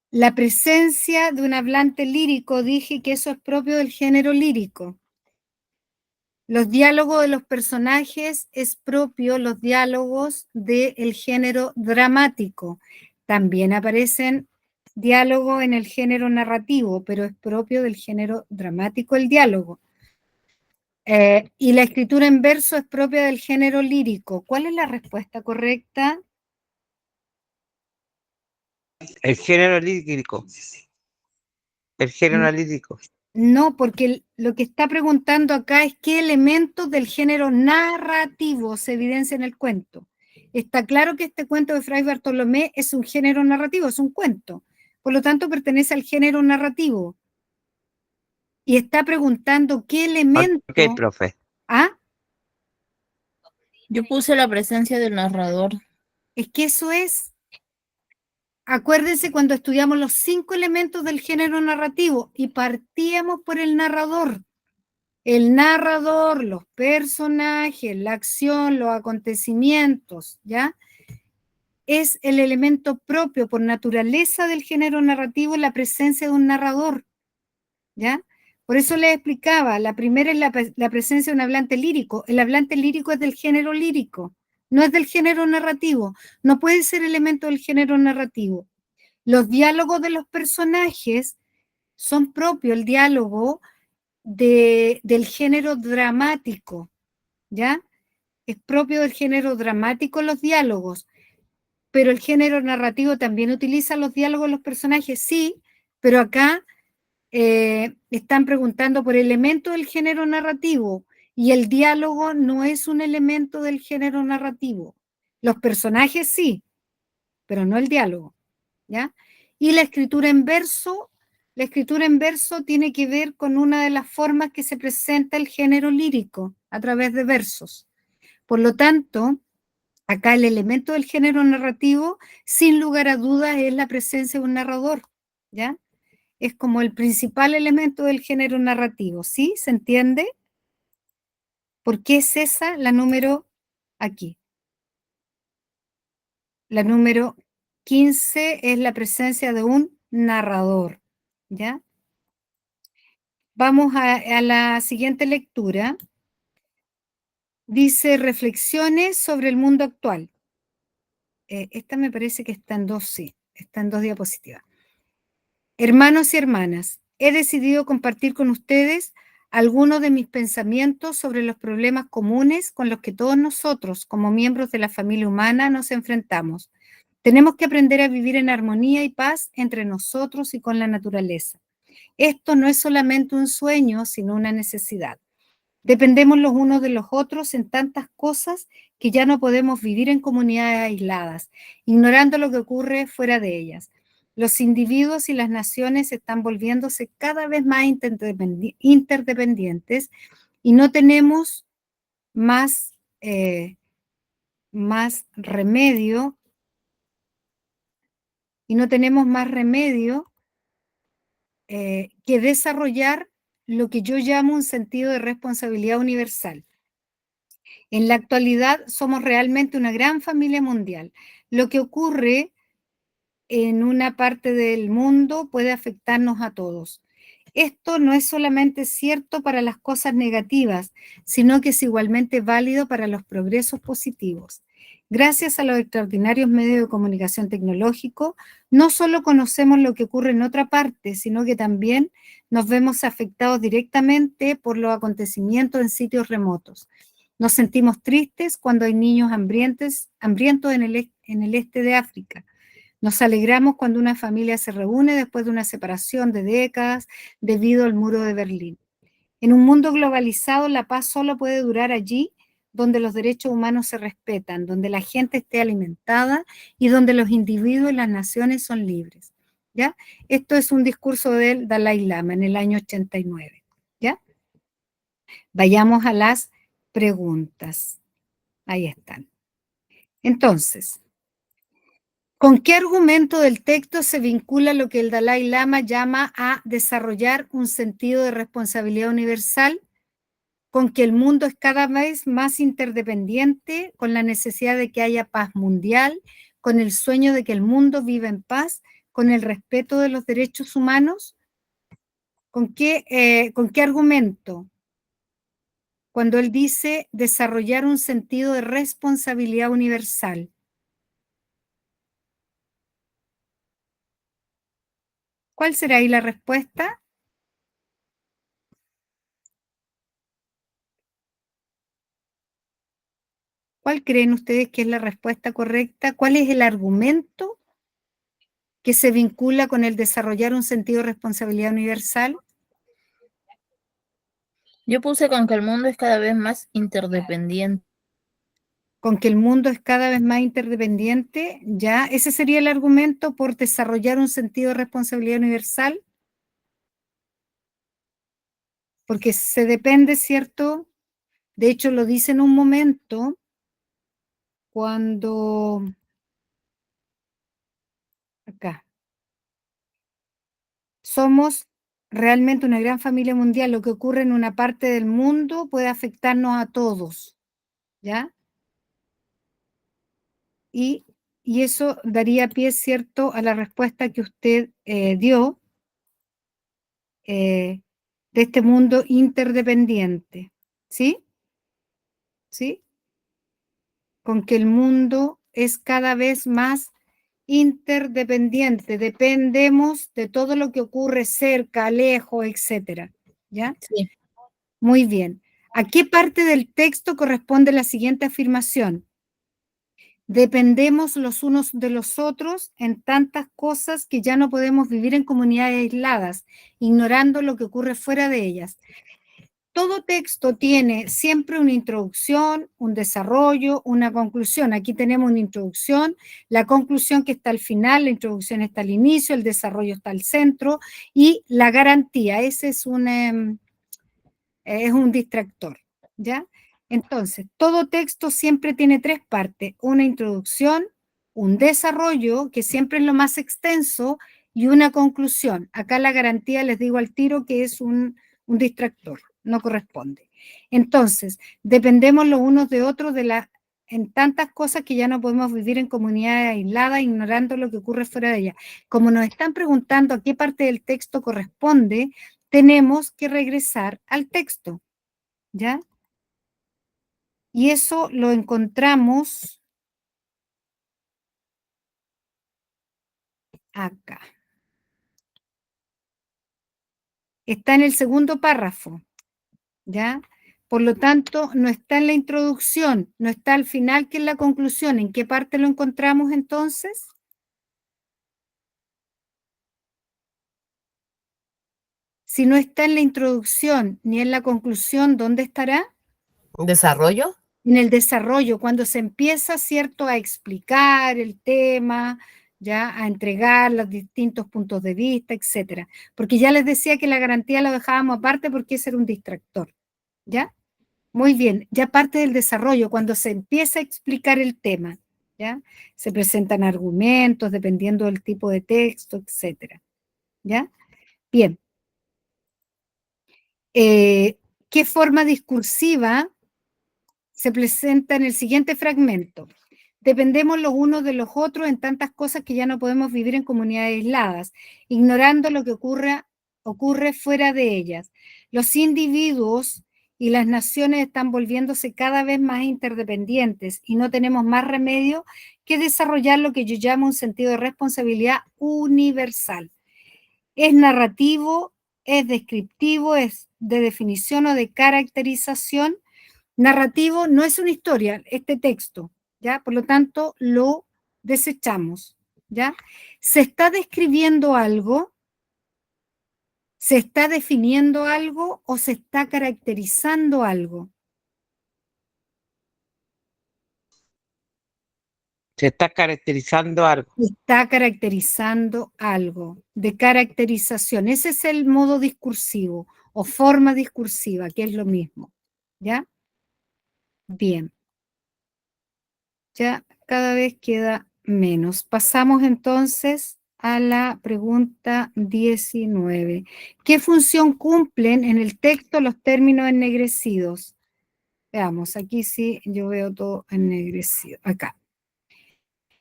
La presencia de un hablante lírico, dije que eso es propio del género lírico. Los diálogos de los personajes es propio los diálogos del género dramático. También aparecen diálogo en el género narrativo, pero es propio del género dramático el diálogo. Y la escritura en verso es propia del género lírico. ¿Cuál es la respuesta correcta? El género lírico. El género lírico. No, porque lo que está preguntando acá es qué elementos del género narrativo se evidencian en el cuento. Está claro que este cuento de Fray Bartolomé es un género narrativo, es un cuento. Por lo tanto, pertenece al género narrativo. Y está preguntando qué elemento... Ok, profe. ¿Ah? Yo puse la presencia del narrador. Es que eso es... Acuérdense cuando estudiamos los 5 elementos del género narrativo y partíamos por el narrador. El narrador, los personajes, la acción, los acontecimientos, ¿ya? Es el elemento propio por naturaleza del género narrativo la presencia de un narrador, ¿ya? Por eso les explicaba, la primera es la presencia de un hablante lírico. El hablante lírico es del género lírico, no es del género narrativo. No puede ser elemento del género narrativo. Los diálogos de los personajes son propios, el diálogo del género dramático, ¿ya? Es propio del género dramático los diálogos, pero el género narrativo también utiliza los diálogos de los personajes, sí, pero acá están preguntando por elementos del género narrativo y el diálogo no es un elemento del género narrativo. Los personajes sí, pero no el diálogo, ¿ya? Y la escritura en verso tiene que ver con una de las formas que se presenta el género lírico a través de versos. Por lo tanto, acá el elemento del género narrativo, sin lugar a dudas, es la presencia de un narrador, ¿ya? Es como el principal elemento del género narrativo, ¿sí? ¿Se entiende? ¿Por qué es esa la número aquí? La número 15 es la presencia de un narrador, ¿ya? Vamos a la siguiente lectura. Dice, reflexiones sobre el mundo actual. Esta me parece que está en 2, sí, está en 2 diapositivas. Hermanos y hermanas, he decidido compartir con ustedes algunos de mis pensamientos sobre los problemas comunes con los que todos nosotros, como miembros de la familia humana, nos enfrentamos. Tenemos que aprender a vivir en armonía y paz entre nosotros y con la naturaleza. Esto no es solamente un sueño, sino una necesidad. Dependemos los unos de los otros en tantas cosas que ya no podemos vivir en comunidades aisladas, ignorando lo que ocurre fuera de ellas. Los individuos y las naciones están volviéndose cada vez más interdependientes y no tenemos más remedio que desarrollar lo que yo llamo un sentido de responsabilidad universal. En la actualidad somos realmente una gran familia mundial. Lo que ocurre en una parte del mundo puede afectarnos a todos. Esto no es solamente cierto para las cosas negativas, sino que es igualmente válido para los progresos positivos. Gracias a los extraordinarios medios de comunicación tecnológico, no solo conocemos lo que ocurre en otra parte, sino que también nos vemos afectados directamente por los acontecimientos en sitios remotos. Nos sentimos tristes cuando hay niños hambrientos en el este de África. Nos alegramos cuando una familia se reúne después de una separación de décadas debido al muro de Berlín. En un mundo globalizado, la paz solo puede durar allí donde los derechos humanos se respetan, donde la gente esté alimentada y donde los individuos y las naciones son libres. ¿Ya? Esto es un discurso del Dalai Lama en el año 89. ¿Ya? Vayamos a las preguntas. Ahí están. Entonces, ¿con qué argumento del texto se vincula lo que el Dalai Lama llama a desarrollar un sentido de responsabilidad universal? Con que el mundo es cada vez más interdependiente, con la necesidad de que haya paz mundial, con el sueño de que el mundo viva en paz, con el respeto de los derechos humanos. ¿Con qué argumento? Cuando él dice desarrollar un sentido de responsabilidad universal. ¿Cuál será ahí la respuesta? ¿Cuál creen ustedes que es la respuesta correcta? ¿Cuál es el argumento que se vincula con el desarrollar un sentido de responsabilidad universal? Yo puse con que el mundo es cada vez más interdependiente. Con que el mundo es cada vez más interdependiente, ¿ya? Ese sería el argumento por desarrollar un sentido de responsabilidad universal. Porque se depende, ¿cierto? De hecho, lo dice en un momento cuando... Acá. Somos realmente una gran familia mundial. Lo que ocurre en una parte del mundo puede afectarnos a todos, ¿ya? Y eso daría pie, ¿cierto?, a la respuesta que usted dio de este mundo interdependiente, ¿sí? ¿Sí? Con que el mundo es cada vez más interdependiente, dependemos de todo lo que ocurre cerca, lejos, etcétera, ¿ya? Sí. Muy bien. ¿A qué parte del texto corresponde la siguiente afirmación? Dependemos los unos de los otros en tantas cosas que ya no podemos vivir en comunidades aisladas, ignorando lo que ocurre fuera de ellas. Todo texto tiene siempre una introducción, un desarrollo, una conclusión. Aquí tenemos una introducción, la conclusión que está al final, la introducción está al inicio, el desarrollo está al centro y la garantía. Ese es un distractor, ¿ya? Entonces, todo texto siempre tiene tres partes, una introducción, un desarrollo, que siempre es lo más extenso, y una conclusión. Acá la garantía, les digo al tiro, que es un distractor, no corresponde. Entonces, dependemos los unos de otros en tantas cosas que ya no podemos vivir en comunidades aisladas, ignorando lo que ocurre fuera de ellas. Como nos están preguntando a qué parte del texto corresponde, tenemos que regresar al texto, ¿ya? Y eso lo encontramos acá. Está en el segundo párrafo, ¿ya? Por lo tanto, no está en la introducción, no está al final, que es la conclusión. ¿En qué parte lo encontramos entonces? Si no está en la introducción ni en la conclusión, ¿dónde estará? ¿Desarrollo? En el desarrollo, cuando se empieza, ¿cierto?, a explicar el tema, ya a entregar los distintos puntos de vista, etcétera. Porque ya les decía que la garantía la dejábamos aparte porque ese era un distractor, ¿ya? Muy bien, ya parte del desarrollo, cuando se empieza a explicar el tema, ¿ya? Se presentan argumentos dependiendo del tipo de texto, etcétera, ¿ya? Bien. ¿Qué forma discursiva se presenta en el siguiente fragmento? Dependemos los unos de los otros en tantas cosas que ya no podemos vivir en comunidades aisladas, ignorando lo que ocurre fuera de ellas. Los individuos y las naciones están volviéndose cada vez más interdependientes y no tenemos más remedio que desarrollar lo que yo llamo un sentido de responsabilidad universal. Es narrativo, es descriptivo, es de definición o de caracterización. Narrativo no es una historia, este texto, ¿ya? Por lo tanto, lo desechamos, ¿ya? Se está describiendo algo, se está definiendo algo o se está caracterizando algo. Se está caracterizando algo. Está caracterizando algo, de caracterización. Ese es el modo discursivo o forma discursiva, que es lo mismo, ¿ya? Bien. Ya cada vez queda menos. Pasamos entonces a la pregunta 19. ¿Qué función cumplen en el texto los términos ennegrecidos? Veamos, aquí sí yo veo todo ennegrecido. Acá.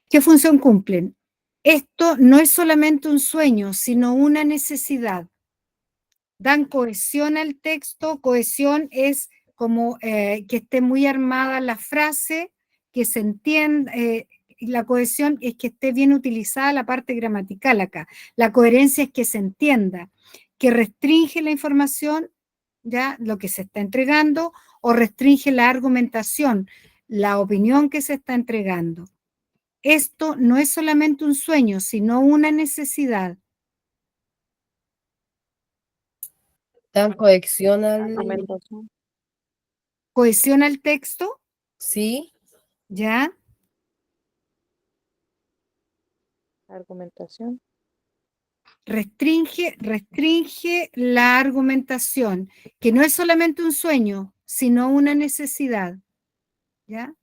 ¿Qué función cumplen? Esto no es solamente un sueño, sino una necesidad. Dan cohesión al texto. Cohesión es como que esté muy armada la frase, que se entienda, la cohesión es que esté bien utilizada la parte gramatical acá. La coherencia es que se entienda, que restringe la información, ya lo que se está entregando, o restringe la argumentación, la opinión que se está entregando. Esto no es solamente un sueño, sino una necesidad. Dan cohesión al... Argumentación. Cohesiona el texto, Sí, ¿ya? Argumentación. Restringe la argumentación, que no es solamente un sueño, sino una necesidad, ¿ya?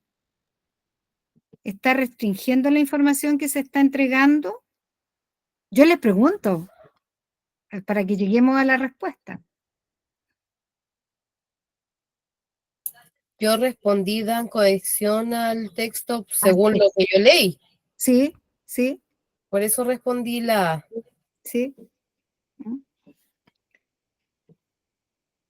Está restringiendo la información que se está entregando. Yo les pregunto, para que lleguemos a la respuesta. yo respondí, dan cohesión al texto según lo que yo leí. Sí, sí, Por eso respondí la A. sí.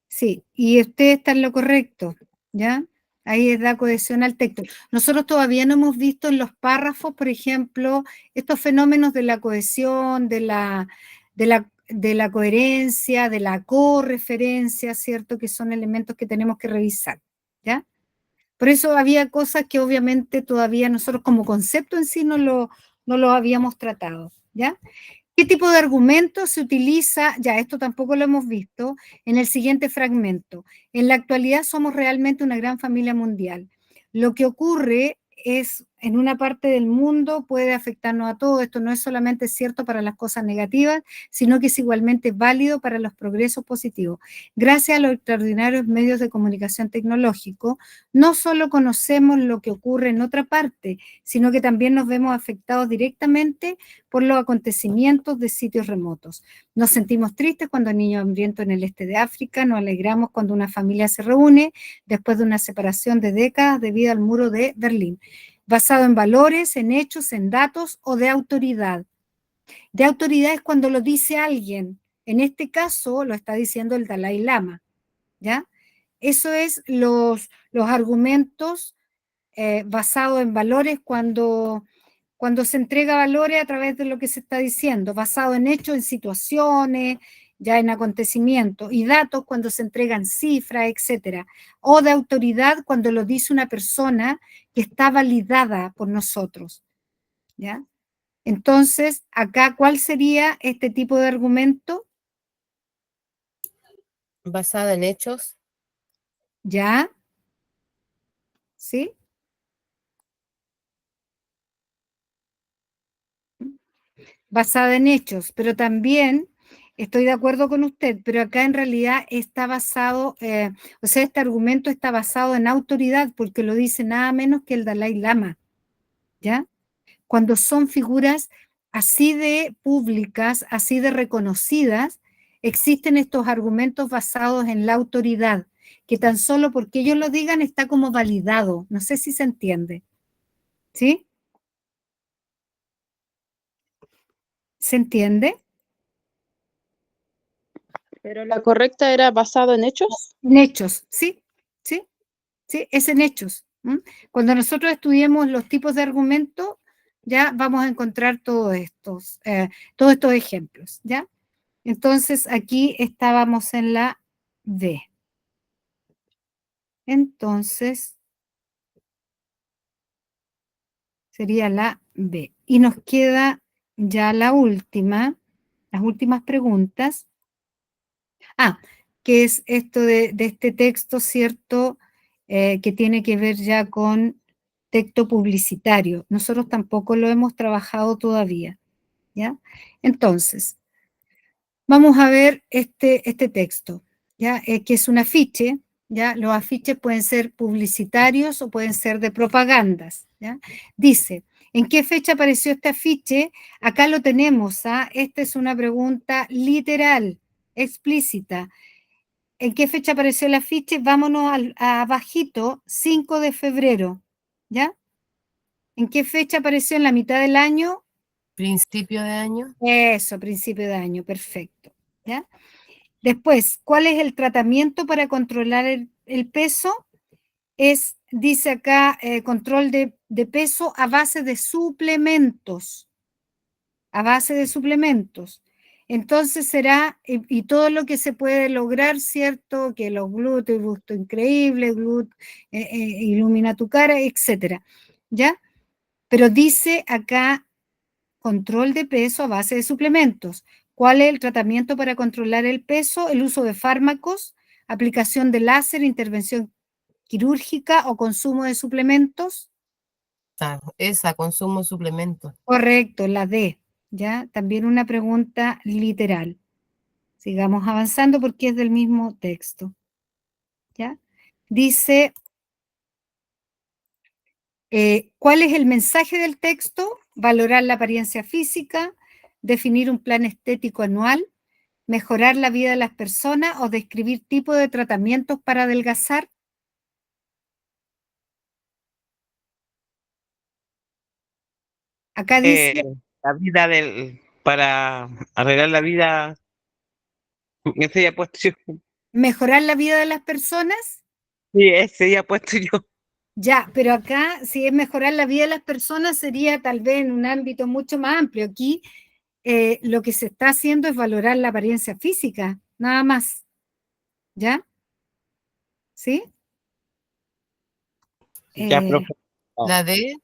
Sí, y usted está en lo correcto, ¿ya? Ahí da cohesión al texto. Nosotros todavía no hemos visto en los párrafos, por ejemplo, estos fenómenos de la cohesión, de la coherencia, de la correferencia, ¿cierto? Que son elementos que tenemos que revisar, ¿ya? Por eso había cosas que obviamente todavía nosotros como concepto en sí no lo habíamos tratado, ¿ya? ¿Qué tipo de argumento se utiliza? Ya, esto tampoco lo hemos visto en el siguiente fragmento. En la actualidad somos realmente una gran familia mundial. Lo que ocurre es, en una parte del mundo puede afectarnos a todos. Esto no es solamente cierto para las cosas negativas, sino que es igualmente válido para los progresos positivos. Gracias a los extraordinarios medios de comunicación tecnológico, no solo conocemos lo que ocurre en otra parte, sino que también nos vemos afectados directamente por los acontecimientos de sitios remotos. Nos sentimos tristes cuando hay niños hambrientos en el este de África, nos alegramos cuando una familia se reúne después de una separación de décadas debido al muro de Berlín, basado en valores, en hechos, en datos o de autoridad. De autoridad es cuando lo dice alguien, en este caso lo está diciendo el Dalai Lama, ¿ya? Eso es los argumentos basados en valores cuando se entrega valores a través de lo que se está diciendo, basado en hechos, en situaciones, ya en acontecimientos, y datos cuando se entregan cifras, etcétera, o de autoridad cuando lo dice una persona que está validada por nosotros, ¿ya? Entonces, acá, ¿cuál sería este tipo de argumento? Basada en hechos. ¿Ya? ¿Sí? Basada en hechos, pero también estoy de acuerdo con usted, pero acá en realidad está basado, o sea, este argumento está basado en autoridad, porque lo dice nada menos que el Dalai Lama, ¿ya? Cuando son figuras así de públicas, así de reconocidas, existen estos argumentos basados en la autoridad, que tan solo porque ellos lo digan está como validado. No sé si se entiende. ¿Sí? ¿Se entiende? Pero la correcta era basado en hechos. En hechos, sí, sí, sí, es en hechos. ¿M? Cuando nosotros estudiemos los tipos de argumentos, ya vamos a encontrar todos estos ejemplos, ¿ya? Entonces, aquí estábamos en la D. Entonces, sería la B. Y nos queda ya las últimas preguntas. Que es esto de este texto, ¿cierto? Que tiene que ver ya con texto publicitario. Nosotros tampoco lo hemos trabajado todavía, ¿ya? Entonces, vamos a ver este texto, ¿ya? Que es un afiche, ¿ya? Los afiches pueden ser publicitarios o pueden ser de propagandas, ¿ya? Dice, ¿en qué fecha apareció este afiche? Acá lo tenemos, ¿ah? Esta es una pregunta literal, explícita. ¿En qué fecha apareció el afiche? Vámonos abajito, 5 de febrero, ¿ya? ¿En qué fecha apareció en la mitad del año? Principio de año. Eso, principio de año, perfecto, ¿ya? Después, ¿cuál es el tratamiento para controlar el peso? dice acá, control de peso a base de suplementos. A base de suplementos. Entonces será, y todo lo que se puede lograr, ¿cierto? Que los glúteos, gusto increíble, ilumina tu cara, etcétera. ¿Ya? Pero dice acá, control de peso a base de suplementos. ¿Cuál es el tratamiento para controlar el peso? El uso de fármacos, aplicación de láser, intervención quirúrgica o consumo de suplementos. Esa, consumo de suplementos. Correcto, la D. ¿Ya? También una pregunta literal. Sigamos avanzando porque es del mismo texto. ¿Ya? Dice, ¿cuál es el mensaje del texto? Valorar la apariencia física, definir un plan estético anual, mejorar la vida de las personas o describir tipos de tratamientos para adelgazar. Acá dice, La vida para arreglar la vida, ese ya puesto yo. mejorar la vida de las personas. Sí, ese ya puesto yo. Ya, pero acá, si es mejorar la vida de las personas, sería tal vez en un ámbito mucho más amplio. Aquí lo que se está haciendo es valorar la apariencia física, nada más. ¿Ya? ¿Sí? Ya, Eh, profe. La D,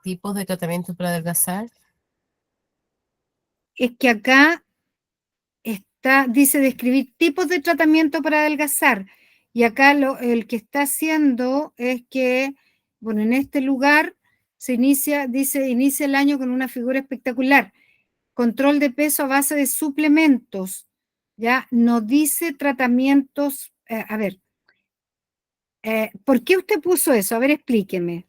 tipos de tratamientos para adelgazar. es que acá dice describir tipos de tratamiento para adelgazar. Y acá el que está haciendo es que, bueno, en este lugar inicia el año con una figura espectacular. Control de peso a base de suplementos. ¿Ya? No dice tratamientos. A ver, ¿por qué usted puso eso? A ver, explíqueme.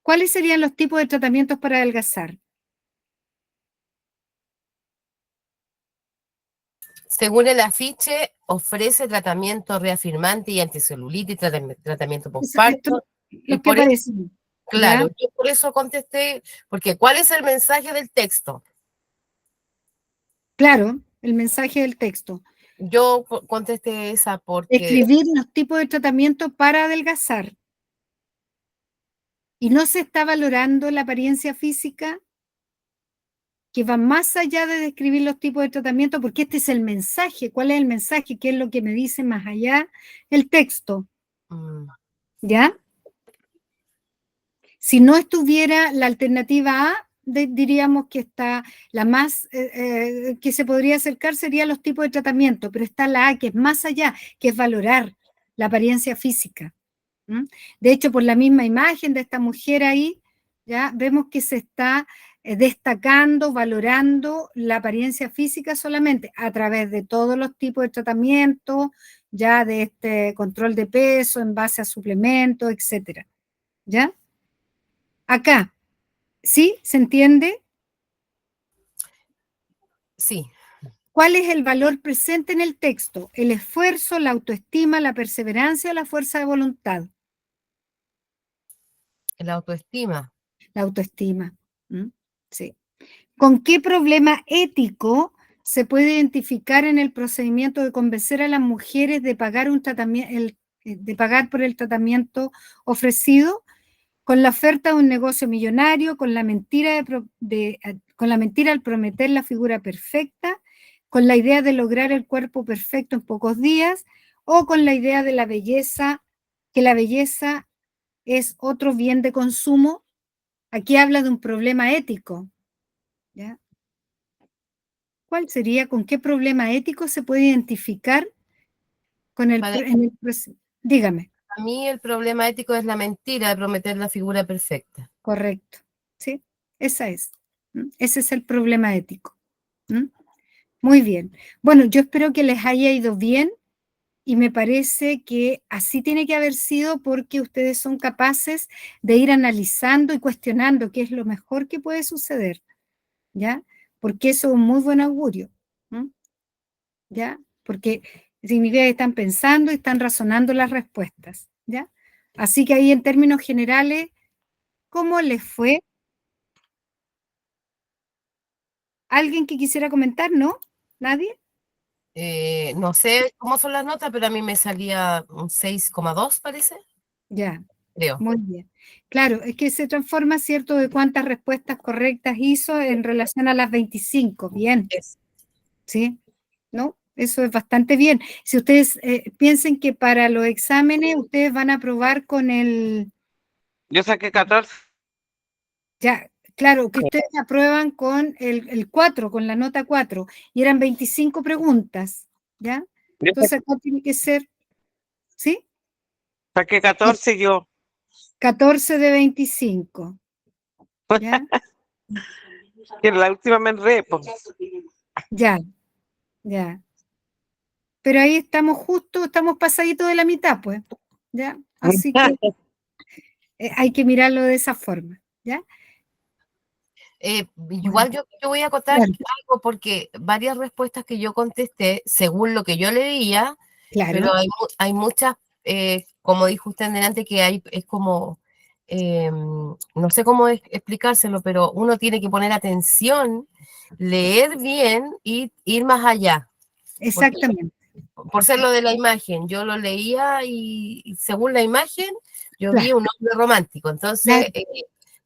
¿Cuáles serían los tipos de tratamientos para adelgazar? Según el afiche, ofrece tratamiento reafirmante y anticelulitis, tratamiento postparto. Los que por eso, parecen. claro, ¿Ya? yo por eso contesté, porque ¿cuál es el mensaje del texto? Claro, el mensaje del texto. Yo contesté esa porque Escribir los tipos de tratamiento para adelgazar. Y no se está valorando la apariencia física, que va más allá de describir los tipos de tratamiento, porque este es el mensaje. ¿Cuál es el mensaje? ¿Qué es lo que me dice más allá el texto? ¿Ya? Si no estuviera la alternativa A, diríamos que está la más que se podría acercar sería los tipos de tratamiento, pero está la A, que es más allá, que es valorar la apariencia física. De hecho, por la misma imagen de esta mujer ahí, ya vemos que se está destacando, valorando la apariencia física solamente a través de todos los tipos de tratamiento, ya de este control de peso en base a suplementos, etcétera. ¿Ya? Acá, ¿sí? ¿Se entiende? sí, ¿Cuál es el valor presente en el texto? El esfuerzo, la autoestima, la perseverancia o la fuerza de voluntad. la autoestima. La autoestima. Sí. ¿Con qué problema ético se puede identificar en el procedimiento de convencer a las mujeres de pagar de pagar por el tratamiento ofrecido? Con la oferta de un negocio millonario, con la mentira al prometer la figura perfecta, con la idea de lograr el cuerpo perfecto en pocos días, o con la idea de la belleza, que la belleza es otro bien de consumo. Aquí habla de un problema ético. ¿Ya? ¿Cuál sería? ¿Con qué problema ético se puede identificar con dígame. A mí el problema ético es la mentira de prometer la figura perfecta. Correcto. ¿Sí? Esa es. Ese es el problema ético. Muy bien. Bueno, yo espero que les haya ido bien y me parece que así tiene que haber sido porque ustedes son capaces de ir analizando y cuestionando qué es lo mejor que puede suceder. ¿Ya? Porque eso es un muy buen augurio. ¿Ya? Porque significa que están pensando y están razonando las respuestas. ¿Ya? Así que ahí en términos generales, ¿cómo les fue? ¿Alguien que quisiera comentar? ¿No? ¿Nadie? No sé cómo son las notas, pero a mí me salía un 6,2, parece. Ya, creo. muy bien. Claro, es que se transforma, ¿cierto?, de cuántas respuestas correctas hizo en relación a las 25. Bien, Es- ¿sí? ¿No? Eso es bastante bien. Si ustedes piensen que para los exámenes ustedes van a probar con el, Yo saqué 14. ya, claro, que ustedes aprueban con el 4, con la nota 4, y eran 25 preguntas, ¿ya? Yo Entonces acá tiene que ser, ¿sí? saqué 14 yo. 14 de 25, ¿ya? Que en la última me enredé, pues. Ya, ya. Pero ahí estamos justo, estamos pasaditos de la mitad, pues, ¿ya? Así que hay que mirarlo de esa forma, ¿ya? Igual yo voy a acotar Claro, algo porque varias respuestas que yo contesté, según lo que yo leía, pero claro, hay muchas, como dijo usted delante, que hay, es como, no sé cómo explicárselo, pero uno tiene que poner atención, leer bien y ir más allá. Porque exactamente, por ser lo de la imagen, yo lo leía y según la imagen, yo vi claro, un hombre romántico. Entonces, claro,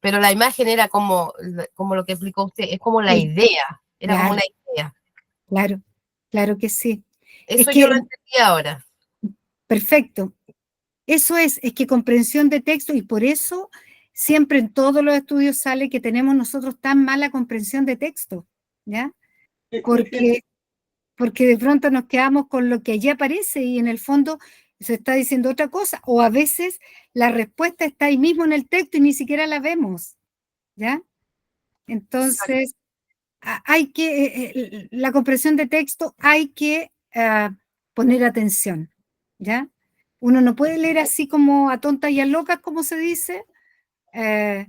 pero la imagen era como lo que explicó usted, es como la sí, idea, era como claro, una idea. claro, claro que sí. Es Eso yo que, lo entendí ahora. perfecto, eso es que comprensión de texto, y por eso siempre en todos los estudios sale que tenemos nosotros tan mala comprensión de texto, ¿ya? Porque de pronto nos quedamos con lo que allí aparece y en el fondo se está diciendo otra cosa, o a veces la respuesta está ahí mismo en el texto y ni siquiera la vemos, ¿ya? Entonces, hay que, la comprensión de texto hay que poner atención, ¿ya? Uno no puede leer así como a tontas y a locas, como se dice. Eh,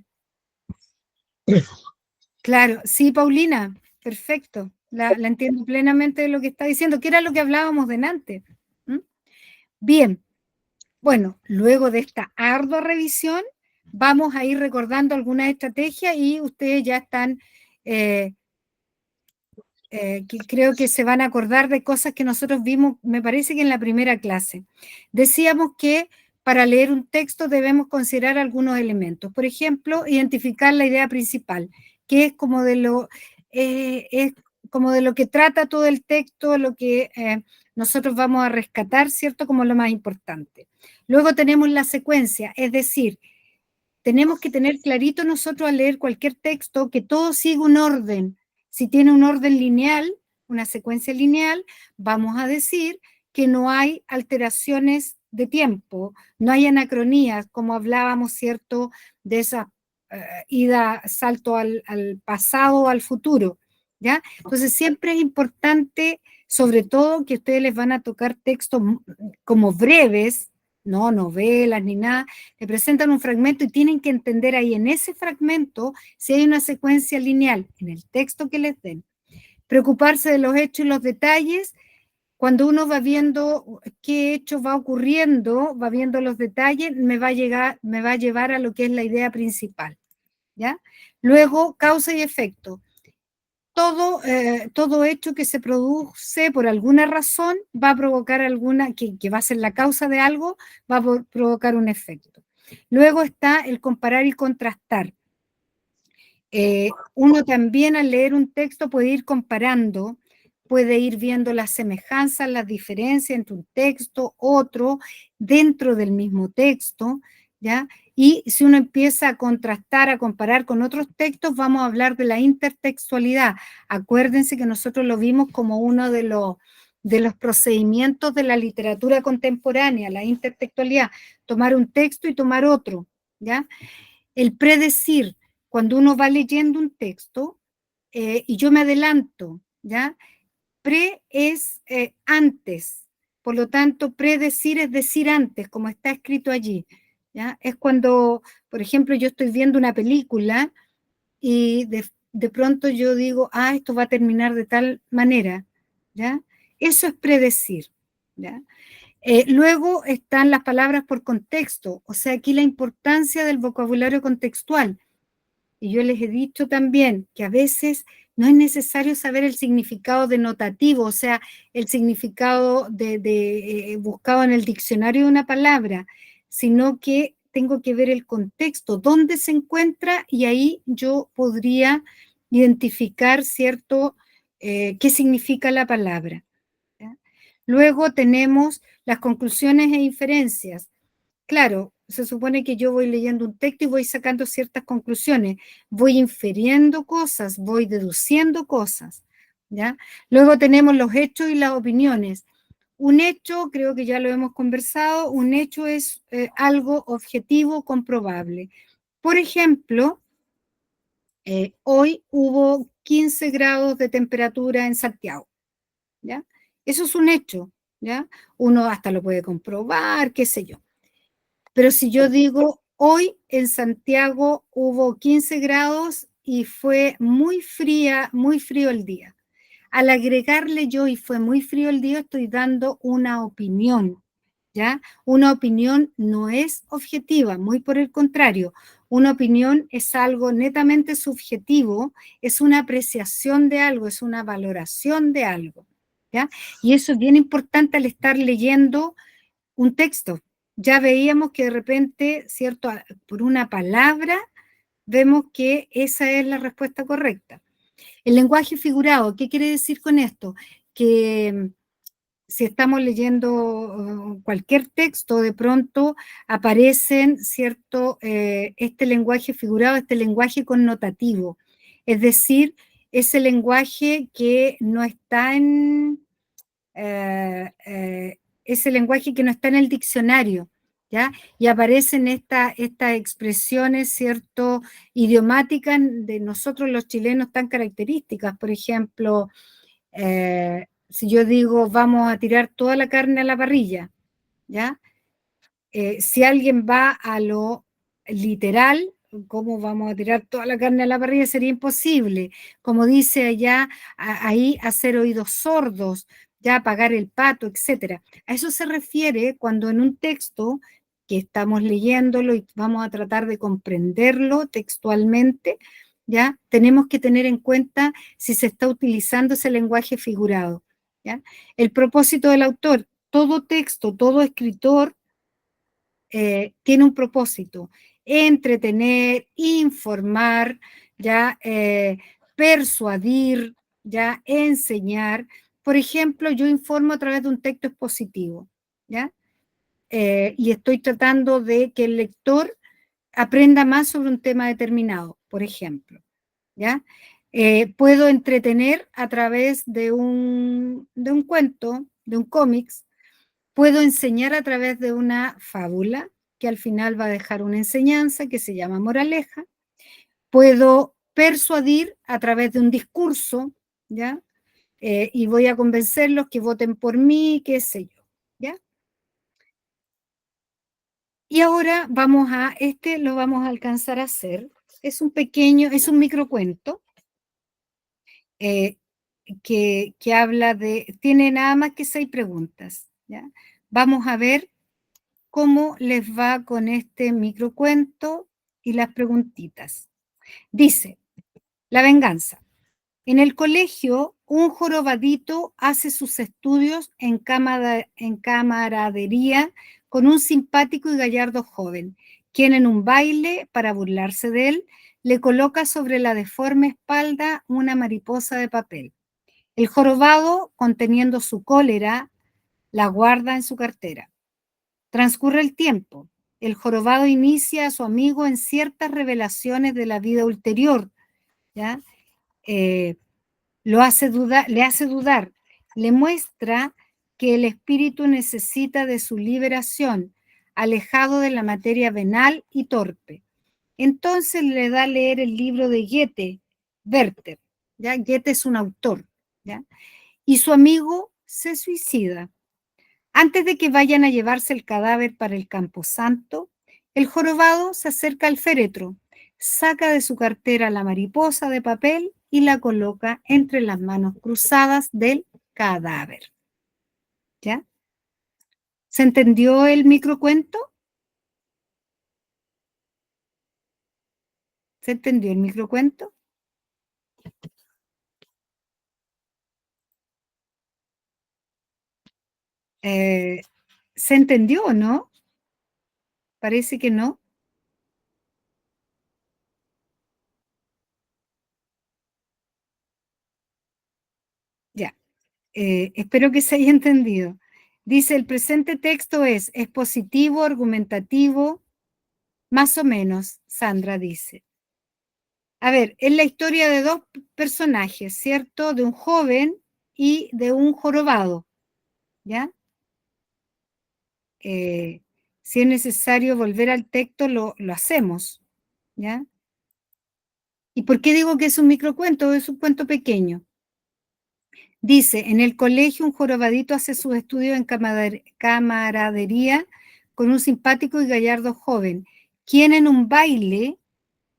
claro, sí, Paulina, perfecto. La entiendo plenamente de lo que está diciendo, que era lo que hablábamos delante. ¿Mm? Bien, bueno, luego de esta ardua revisión, vamos a ir recordando algunas estrategias y ustedes ya están, que creo que se van a acordar de cosas que nosotros vimos, me parece que en la primera clase. Decíamos que para leer un texto debemos considerar algunos elementos. Por ejemplo, identificar la idea principal, que es como de lo que trata todo el texto, lo que nosotros vamos a rescatar, ¿cierto? Como lo más importante. Luego tenemos la secuencia, es decir, tenemos que tener clarito nosotros al leer cualquier texto que todo siga un orden. Si tiene un orden lineal, una secuencia lineal, vamos a decir que no hay alteraciones de tiempo, no hay anacronías, como hablábamos, ¿cierto?, de esa salto al pasado o al futuro, ¿ya? Entonces siempre es importante, sobre todo, que ustedes les van a tocar textos como breves, no novelas ni nada, le presentan un fragmento y tienen que entender ahí en ese fragmento si hay una secuencia lineal en el texto que les den. Preocuparse de los hechos y los detalles. Cuando uno va viendo qué hecho va ocurriendo, va viendo los detalles, me va a llevar a lo que es la idea principal, ¿ya? Luego, causa y efecto. Todo hecho que se produce por alguna razón va a provocar que va a ser la causa de algo, va a provocar un efecto. Luego está el comparar y contrastar. Uno también al leer un texto puede ir comparando, puede ir viendo las semejanzas, las diferencias entre un texto, otro, dentro del mismo texto, ¿ya? Y si uno empieza a contrastar, a comparar con otros textos, vamos a hablar de la intertextualidad. Acuérdense que nosotros lo vimos como uno de los procedimientos de la literatura contemporánea, la intertextualidad, tomar un texto y tomar otro, ¿ya? El predecir, cuando uno va leyendo un texto, y yo me adelanto, ¿ya? Pre es antes, por lo tanto, predecir es decir antes, como está escrito allí, ¿ya? Es cuando, por ejemplo, yo estoy viendo una película y de pronto yo digo, esto va a terminar de tal manera, ¿ya? Eso es predecir, ¿ya? Luego están las palabras por contexto, o sea, aquí la importancia del vocabulario contextual. Y yo les he dicho también que a veces no es necesario saber el significado denotativo, o sea, el significado buscado en el diccionario de una palabra. sino que tengo que ver el contexto, dónde se encuentra, y ahí yo podría identificar, ¿cierto?, qué significa la palabra. ¿Ya? Luego tenemos las conclusiones e inferencias. Claro, se supone que yo voy leyendo un texto y voy sacando ciertas conclusiones, voy infiriendo cosas, voy deduciendo cosas, ¿ya? Luego tenemos los hechos y las opiniones. Un hecho, creo que ya lo hemos conversado, un hecho es algo objetivo, comprobable. Por ejemplo, hoy hubo 15 grados de temperatura en Santiago, ¿ya? Eso es un hecho, ¿ya? Uno hasta lo puede comprobar, qué sé yo. Pero si yo digo, hoy en Santiago hubo 15 grados y fue muy frío el día. Al agregarle yo y fue muy frío el día, estoy dando una opinión, ¿ya? Una opinión no es objetiva, muy por el contrario. Una opinión es algo netamente subjetivo, es una apreciación de algo, es una valoración de algo, ¿ya? Y eso es bien importante al estar leyendo un texto. Ya veíamos que de repente, ¿cierto?, por una palabra, vemos que esa es la respuesta correcta. El lenguaje figurado, ¿qué quiere decir con esto? Que si estamos leyendo cualquier texto, de pronto aparecen, ¿cierto?, este lenguaje figurado, este lenguaje connotativo. Es decir, ese lenguaje que no está en... ese lenguaje que no está en el diccionario, ¿ya? Y aparecen estas expresiones, ¿cierto?, idiomáticas de nosotros los chilenos tan características. Por ejemplo, si yo digo vamos a tirar toda la carne a la parrilla, ¿ya? Si alguien va a lo literal, ¿cómo vamos a tirar toda la carne a la parrilla? Sería imposible. Como dice allá, ahí hacer oídos sordos, ya apagar el pato, etc. A eso se refiere cuando en un texto que estamos leyéndolo y vamos a tratar de comprenderlo textualmente, ¿ya? Tenemos que tener en cuenta si se está utilizando ese lenguaje figurado, ¿ya? El propósito del autor, todo texto, todo escritor tiene un propósito: entretener, informar, ya persuadir, ya enseñar. Por ejemplo, yo informo a través de un texto expositivo, ¿ya? Y estoy tratando de que el lector aprenda más sobre un tema determinado, por ejemplo, ¿ya? Puedo entretener a través de un cuento, de un cómics. Puedo enseñar a través de una fábula que al final va a dejar una enseñanza que se llama moraleja. Puedo persuadir a través de un discurso, ¿ya? Y voy a convencerlos que voten por mí, qué sé yo, ¿ya? Y ahora lo vamos a alcanzar a hacer. Es un microcuento que habla tiene nada más que 6 preguntas, ¿ya? Vamos a ver cómo les va con este microcuento y las preguntitas. Dice, la venganza. En el colegio, un jorobadito hace sus estudios en camaradería con un simpático y gallardo joven, quien en un baile, para burlarse de él, le coloca sobre la deforme espalda una mariposa de papel. El jorobado, conteniendo su cólera, la guarda en su cartera. Transcurre el tiempo. El jorobado inicia a su amigo en ciertas revelaciones de la vida ulterior, ¿ya? Le hace dudar, le muestra que el espíritu necesita de su liberación, alejado de la materia venal y torpe. Entonces le da a leer el libro de Goethe, Werther, ¿ya? Goethe es un autor, ¿ya? Y su amigo se suicida. Antes de que vayan a llevarse el cadáver para el camposanto, el jorobado se acerca al féretro, saca de su cartera la mariposa de papel y la coloca entre las manos cruzadas del cadáver. ¿Ya? ¿Se entendió el microcuento? ¿Se entendió el microcuento? ¿Se entendió o no? Parece que no. Ya, espero que se haya entendido. Dice, el presente texto es expositivo, argumentativo, más o menos, Sandra dice. A ver, es la historia de dos personajes, ¿cierto? De un joven y de un jorobado, ¿ya? Si es necesario volver al texto, lo hacemos, ¿ya? ¿Y por qué digo que es un microcuento? Es un cuento pequeño. Dice, en el colegio un jorobadito hace sus estudios en camaradería con un simpático y gallardo joven, quien en un baile,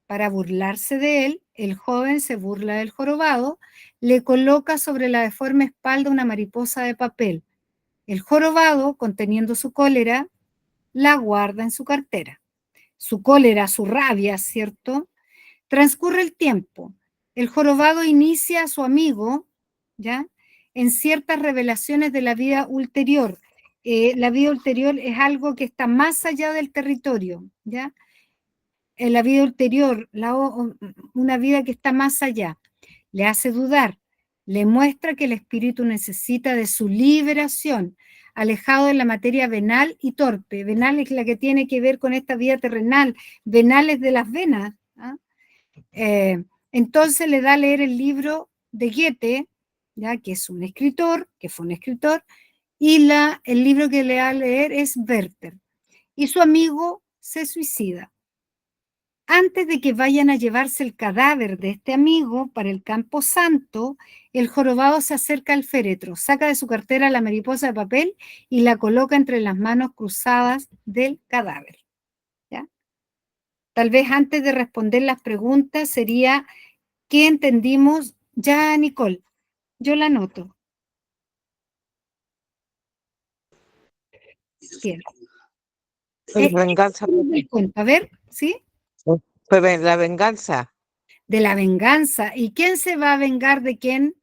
para burlarse de él, el joven se burla del jorobado, le coloca sobre la deforme espalda una mariposa de papel. El jorobado, conteniendo su cólera, la guarda en su cartera. Su cólera, su rabia, ¿cierto? Transcurre el tiempo. El jorobado inicia a su amigo, ¿ya? En ciertas revelaciones de la vida ulterior. La vida ulterior es algo que está más allá del territorio, ¿ya? En la vida ulterior, una vida que está más allá. Le hace dudar, le muestra que el espíritu necesita de su liberación, alejado de la materia venal y torpe. Venal es la que tiene que ver con esta vida terrenal, venal es de las venas. ¿Ah? Entonces le da a leer el libro de Goethe, ¿ya? Que es un escritor, que fue un escritor, y el libro que le da a leer es Werther. Y su amigo se suicida. Antes de que vayan a llevarse el cadáver de este amigo para el Campo Santo, el jorobado se acerca al féretro, saca de su cartera la mariposa de papel y la coloca entre las manos cruzadas del cadáver. ¿Ya? Tal vez antes de responder las preguntas sería, ¿qué entendimos? Ya, Nicole, yo la anoto. Bien. Venganza. A ver, ¿sí? Fue la venganza. De la venganza. ¿Y quién se va a vengar de quién?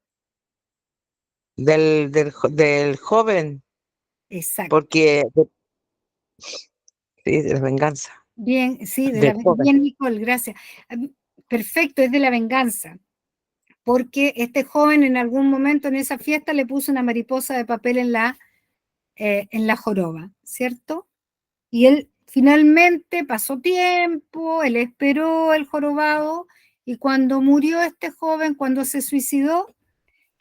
Del joven, Exacto. porque sí, de la venganza. Bien, sí, Del joven. bien, Nicole, gracias. Perfecto, es de la venganza, porque este joven en algún momento en esa fiesta le puso una mariposa de papel en la joroba, ¿cierto? Y él finalmente pasó tiempo, él esperó el jorobado, y cuando murió este joven, cuando se suicidó,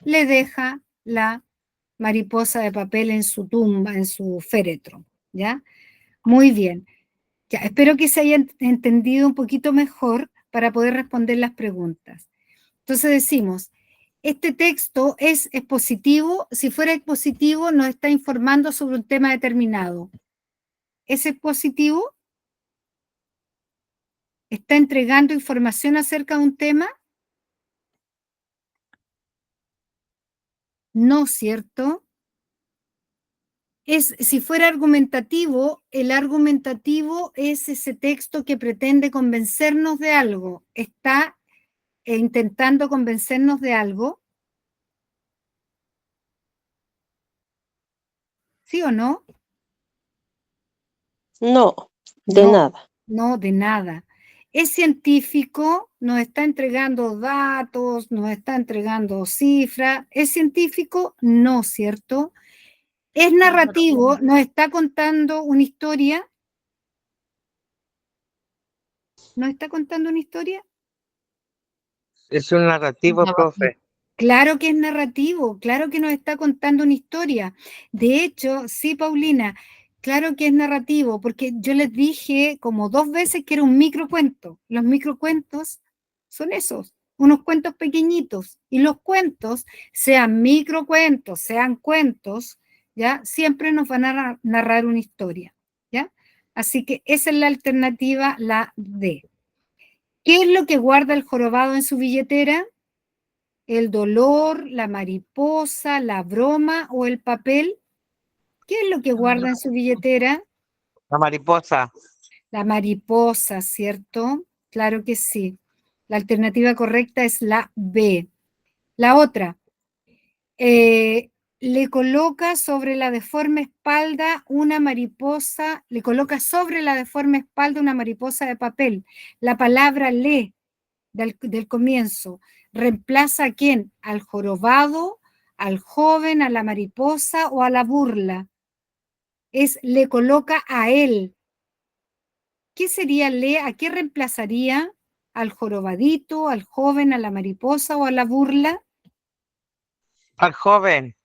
le deja la mariposa de papel en su tumba, en su féretro, ¿ya? Muy bien. Ya, espero que se haya entendido un poquito mejor para poder responder las preguntas. Entonces decimos, este texto es expositivo. Si fuera expositivo, nos está informando sobre un tema determinado. ¿Es expositivo? ¿Está entregando información acerca de un tema? No, ¿cierto? Si fuera argumentativo, el argumentativo es ese texto que pretende convencernos de algo. Está intentando convencernos de algo. ¿Sí o no? No, de No, nada. no, de nada. Es científico, nos está entregando datos, nos está entregando cifras. ¿Es científico? No, ¿cierto? Es narrativo, nos está contando una historia. ¿Nos está contando una historia? Es un narrativo, profe. Claro que es narrativo, claro que nos está contando una historia. De hecho, sí, Paulina, claro que es narrativo, porque yo les dije como 2 veces que era un microcuento. Los microcuentos son esos, unos cuentos pequeñitos. Y los cuentos, sean microcuentos, sean cuentos, ¿ya? Siempre nos van a narrar una historia, ¿ya? Así que esa es la alternativa, la D. ¿Qué es lo que guarda el jorobado en su billetera? ¿El dolor, la mariposa, la broma o el papel? ¿Qué es lo que guarda en su billetera? La mariposa. La mariposa, ¿cierto? Claro que sí. La alternativa correcta es la B. La otra, le coloca sobre la deforme espalda una mariposa, le coloca sobre la deforme espalda una mariposa de papel. La palabra le del comienzo, ¿reemplaza a quién? ¿Al jorobado, al joven, a la mariposa o a la burla? Es le coloca a él. ¿Qué sería le? ¿A qué reemplazaría? ¿Al jorobadito, al joven, a la mariposa o a la burla? Al joven.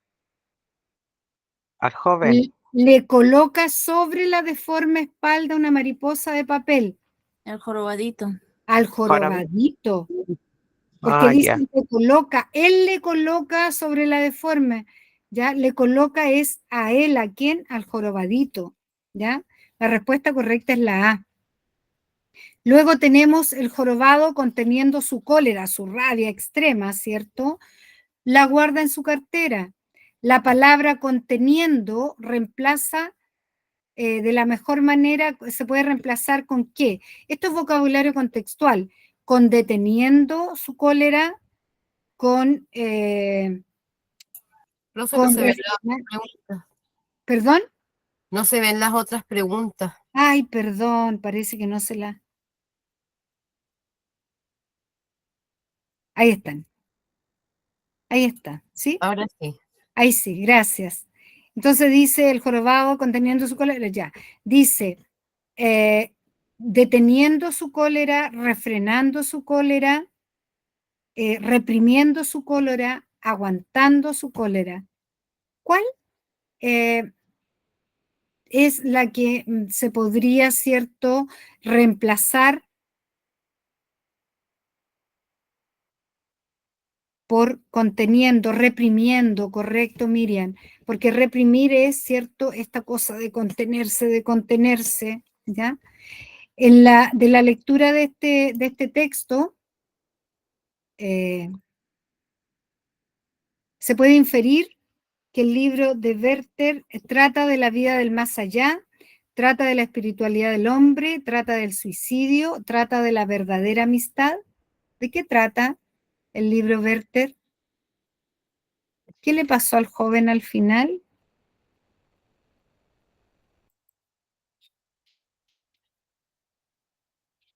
Al joven. Le coloca sobre la deforme espalda una mariposa de papel. El jorobadito. Al jorobadito. Porque dice Ya. le coloca, él le coloca sobre la deforme, ¿ya? Le coloca es a él, ¿a quién? Al jorobadito, ¿ya? La respuesta correcta es la A. Luego tenemos el jorobado conteniendo su cólera, su rabia extrema, ¿cierto? La guarda en su cartera. La palabra conteniendo reemplaza de la mejor manera, se puede reemplazar con qué. Esto es vocabulario contextual, con deteniendo su cólera, con... Profe, con no se ven las otras preguntas. ¿Perdón? No se ven las otras preguntas. Ay, perdón, parece que no se la... Ahí están. Ahí está, ¿sí? Ahora sí. Ahí sí, gracias. Entonces dice el jorobado conteniendo su cólera, ya. Dice, deteniendo su cólera, refrenando su cólera, reprimiendo su cólera, aguantando su cólera. ¿Cuál es la que se podría, cierto, reemplazar por conteniendo, reprimiendo, correcto, Miriam? Porque reprimir es, cierto, esta cosa de contenerse, ¿ya? De la lectura de este texto, se puede inferir que el libro de Werther trata de la vida del más allá, trata de la espiritualidad del hombre, trata del suicidio, trata de la verdadera amistad. ¿De qué trata el libro Werther? ¿Qué le pasó al joven al final?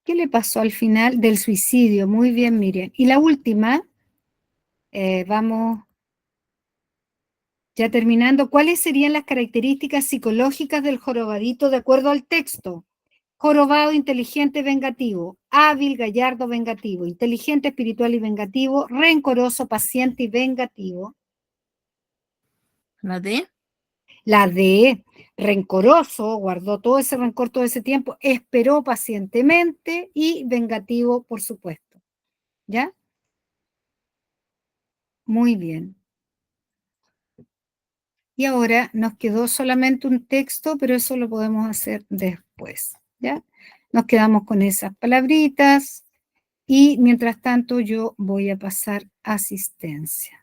¿Qué le pasó al final del suicidio? Muy bien, Miriam. Y la última, vamos ya terminando. ¿Cuáles serían las características psicológicas del jorobadito de acuerdo al texto? Jorobado, inteligente, vengativo. Hábil, gallardo, vengativo. Inteligente, espiritual y vengativo. Rencoroso, paciente y vengativo. ¿La D? La D, rencoroso, guardó todo ese rencor todo ese tiempo, esperó pacientemente y vengativo, por supuesto. ¿Ya? Muy bien. Y ahora nos quedó solamente un texto, pero eso lo podemos hacer después. ¿Ya? Nos quedamos con esas palabritas y mientras tanto yo voy a pasar asistencia.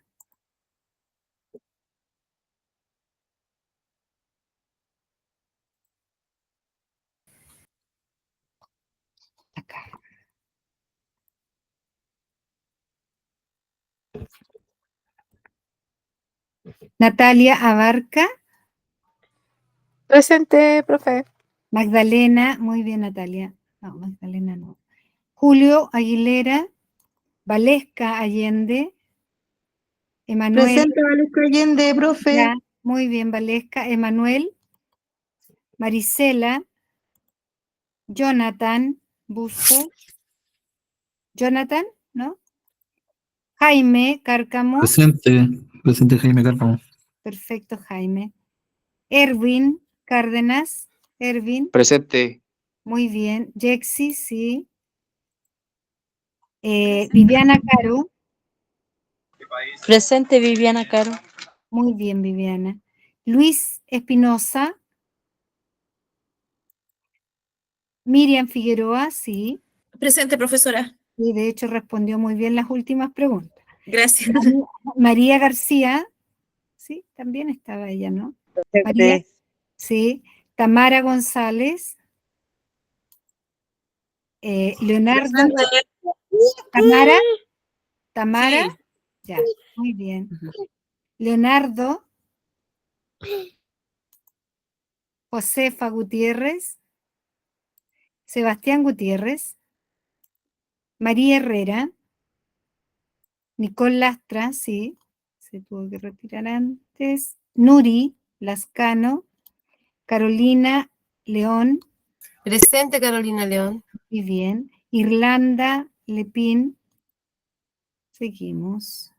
Acá. Natalia Abarca. Presente, profe. Magdalena, muy bien Natalia. No, Magdalena no. Julio Aguilera. Valesca Allende. Emanuel. Presente, Valesca Allende, profe. Ya, muy bien, Valesca. Emanuel. Marisela. Jonathan Busto. Jonathan, ¿no? Jaime Cárcamo. Presente Jaime Cárcamo. Perfecto, Jaime. Erwin Cárdenas. Erwin. Presente. Muy bien. Jexi, sí. Viviana Caro. Presente, Viviana Caro. Muy bien, Viviana. Luis Espinosa. Miriam Figueroa, sí. Presente, profesora. Y de hecho respondió muy bien las últimas preguntas. Gracias. María García, sí, también estaba ella, ¿no? María, sí. Tamara González. Leonardo. Tamara. Sí. Ya, muy bien. Leonardo Josefa Gutiérrez, Sebastián Gutiérrez, María Herrera, Nicole Lastra, sí, se tuvo que retirar antes, Nuri Lascano, Carolina León, Presente, Carolina León. muy bien, Irlanda Lepín, seguimos.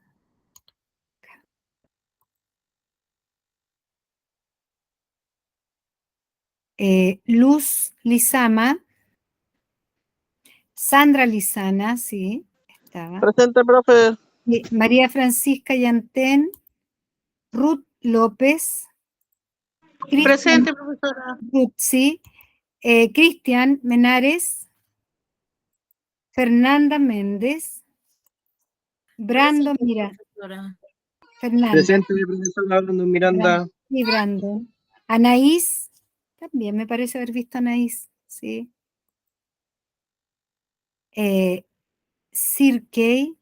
Luz Lizama, Sandra Lizana, sí, estaba. Presente, profe. María Francisca Yantén, Ruth López, Presente, profesora. Ruth, sí, Cristian Menares, Fernanda Méndez, Brandon, mira, Profesora. Fernanda. Presente, profesora Brandon Miranda. Y Brandon. Anaís, también me parece haber visto a Anaís, sí. Cirkey,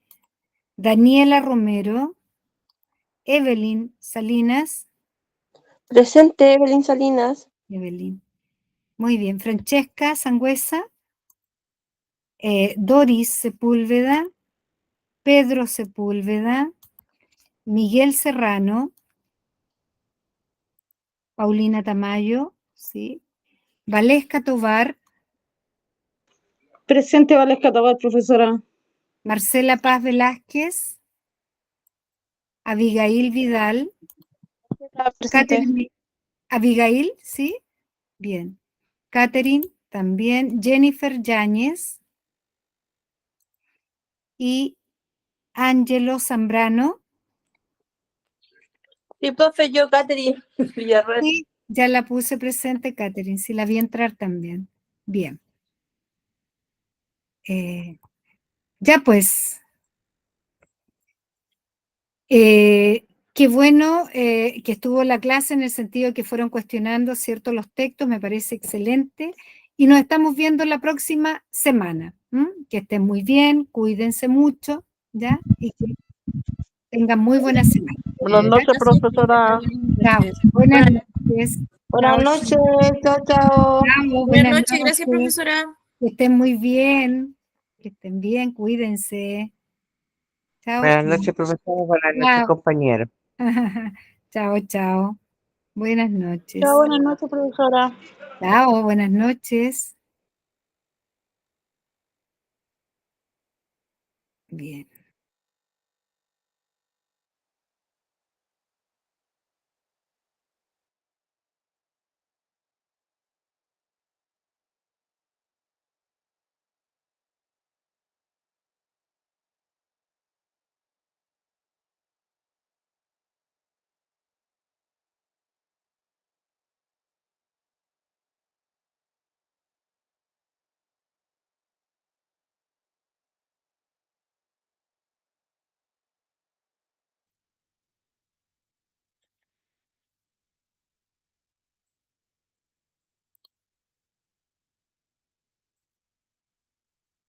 Daniela Romero, Evelyn Salinas. Presente, Evelyn Salinas. Evelyn. Muy bien. Francesca Sangüesa, Doris Sepúlveda, Pedro Sepúlveda, Miguel Serrano, Paulina Tamayo, ¿sí? Valesca Tovar, Presente, Valesca Tobar, profesora. Marcela Paz Velázquez, Abigail Vidal, Presente. Catherine, Abigail, ¿sí? Bien. Catherine, también. Jennifer Yáñez y Ángelo Zambrano. Sí, profe, yo, Catherine Villarreal. Sí, ya la puse presente, Catherine, sí la vi entrar también. Bien. Ya pues. Qué bueno que estuvo la clase en el sentido de que fueron cuestionando, ¿cierto?, los textos, me parece excelente. Y nos estamos viendo la próxima semana. Que estén muy bien, cuídense mucho, ¿ya? Y que tengan muy buena semana. Buenas noches, profesora. Chao. Buenas noches. Buenas Chao, noches, chao. chao, chao. Chao, Buenas noches, gracias, profesora. Que estén muy bien. Que estén bien, cuídense. Chao. Buenas noches, profesor. Buenas noches, Chao. compañeros. Chao, chao. Buenas noches. Chao, buenas noches, profesora. Chao, buenas noches. Bien.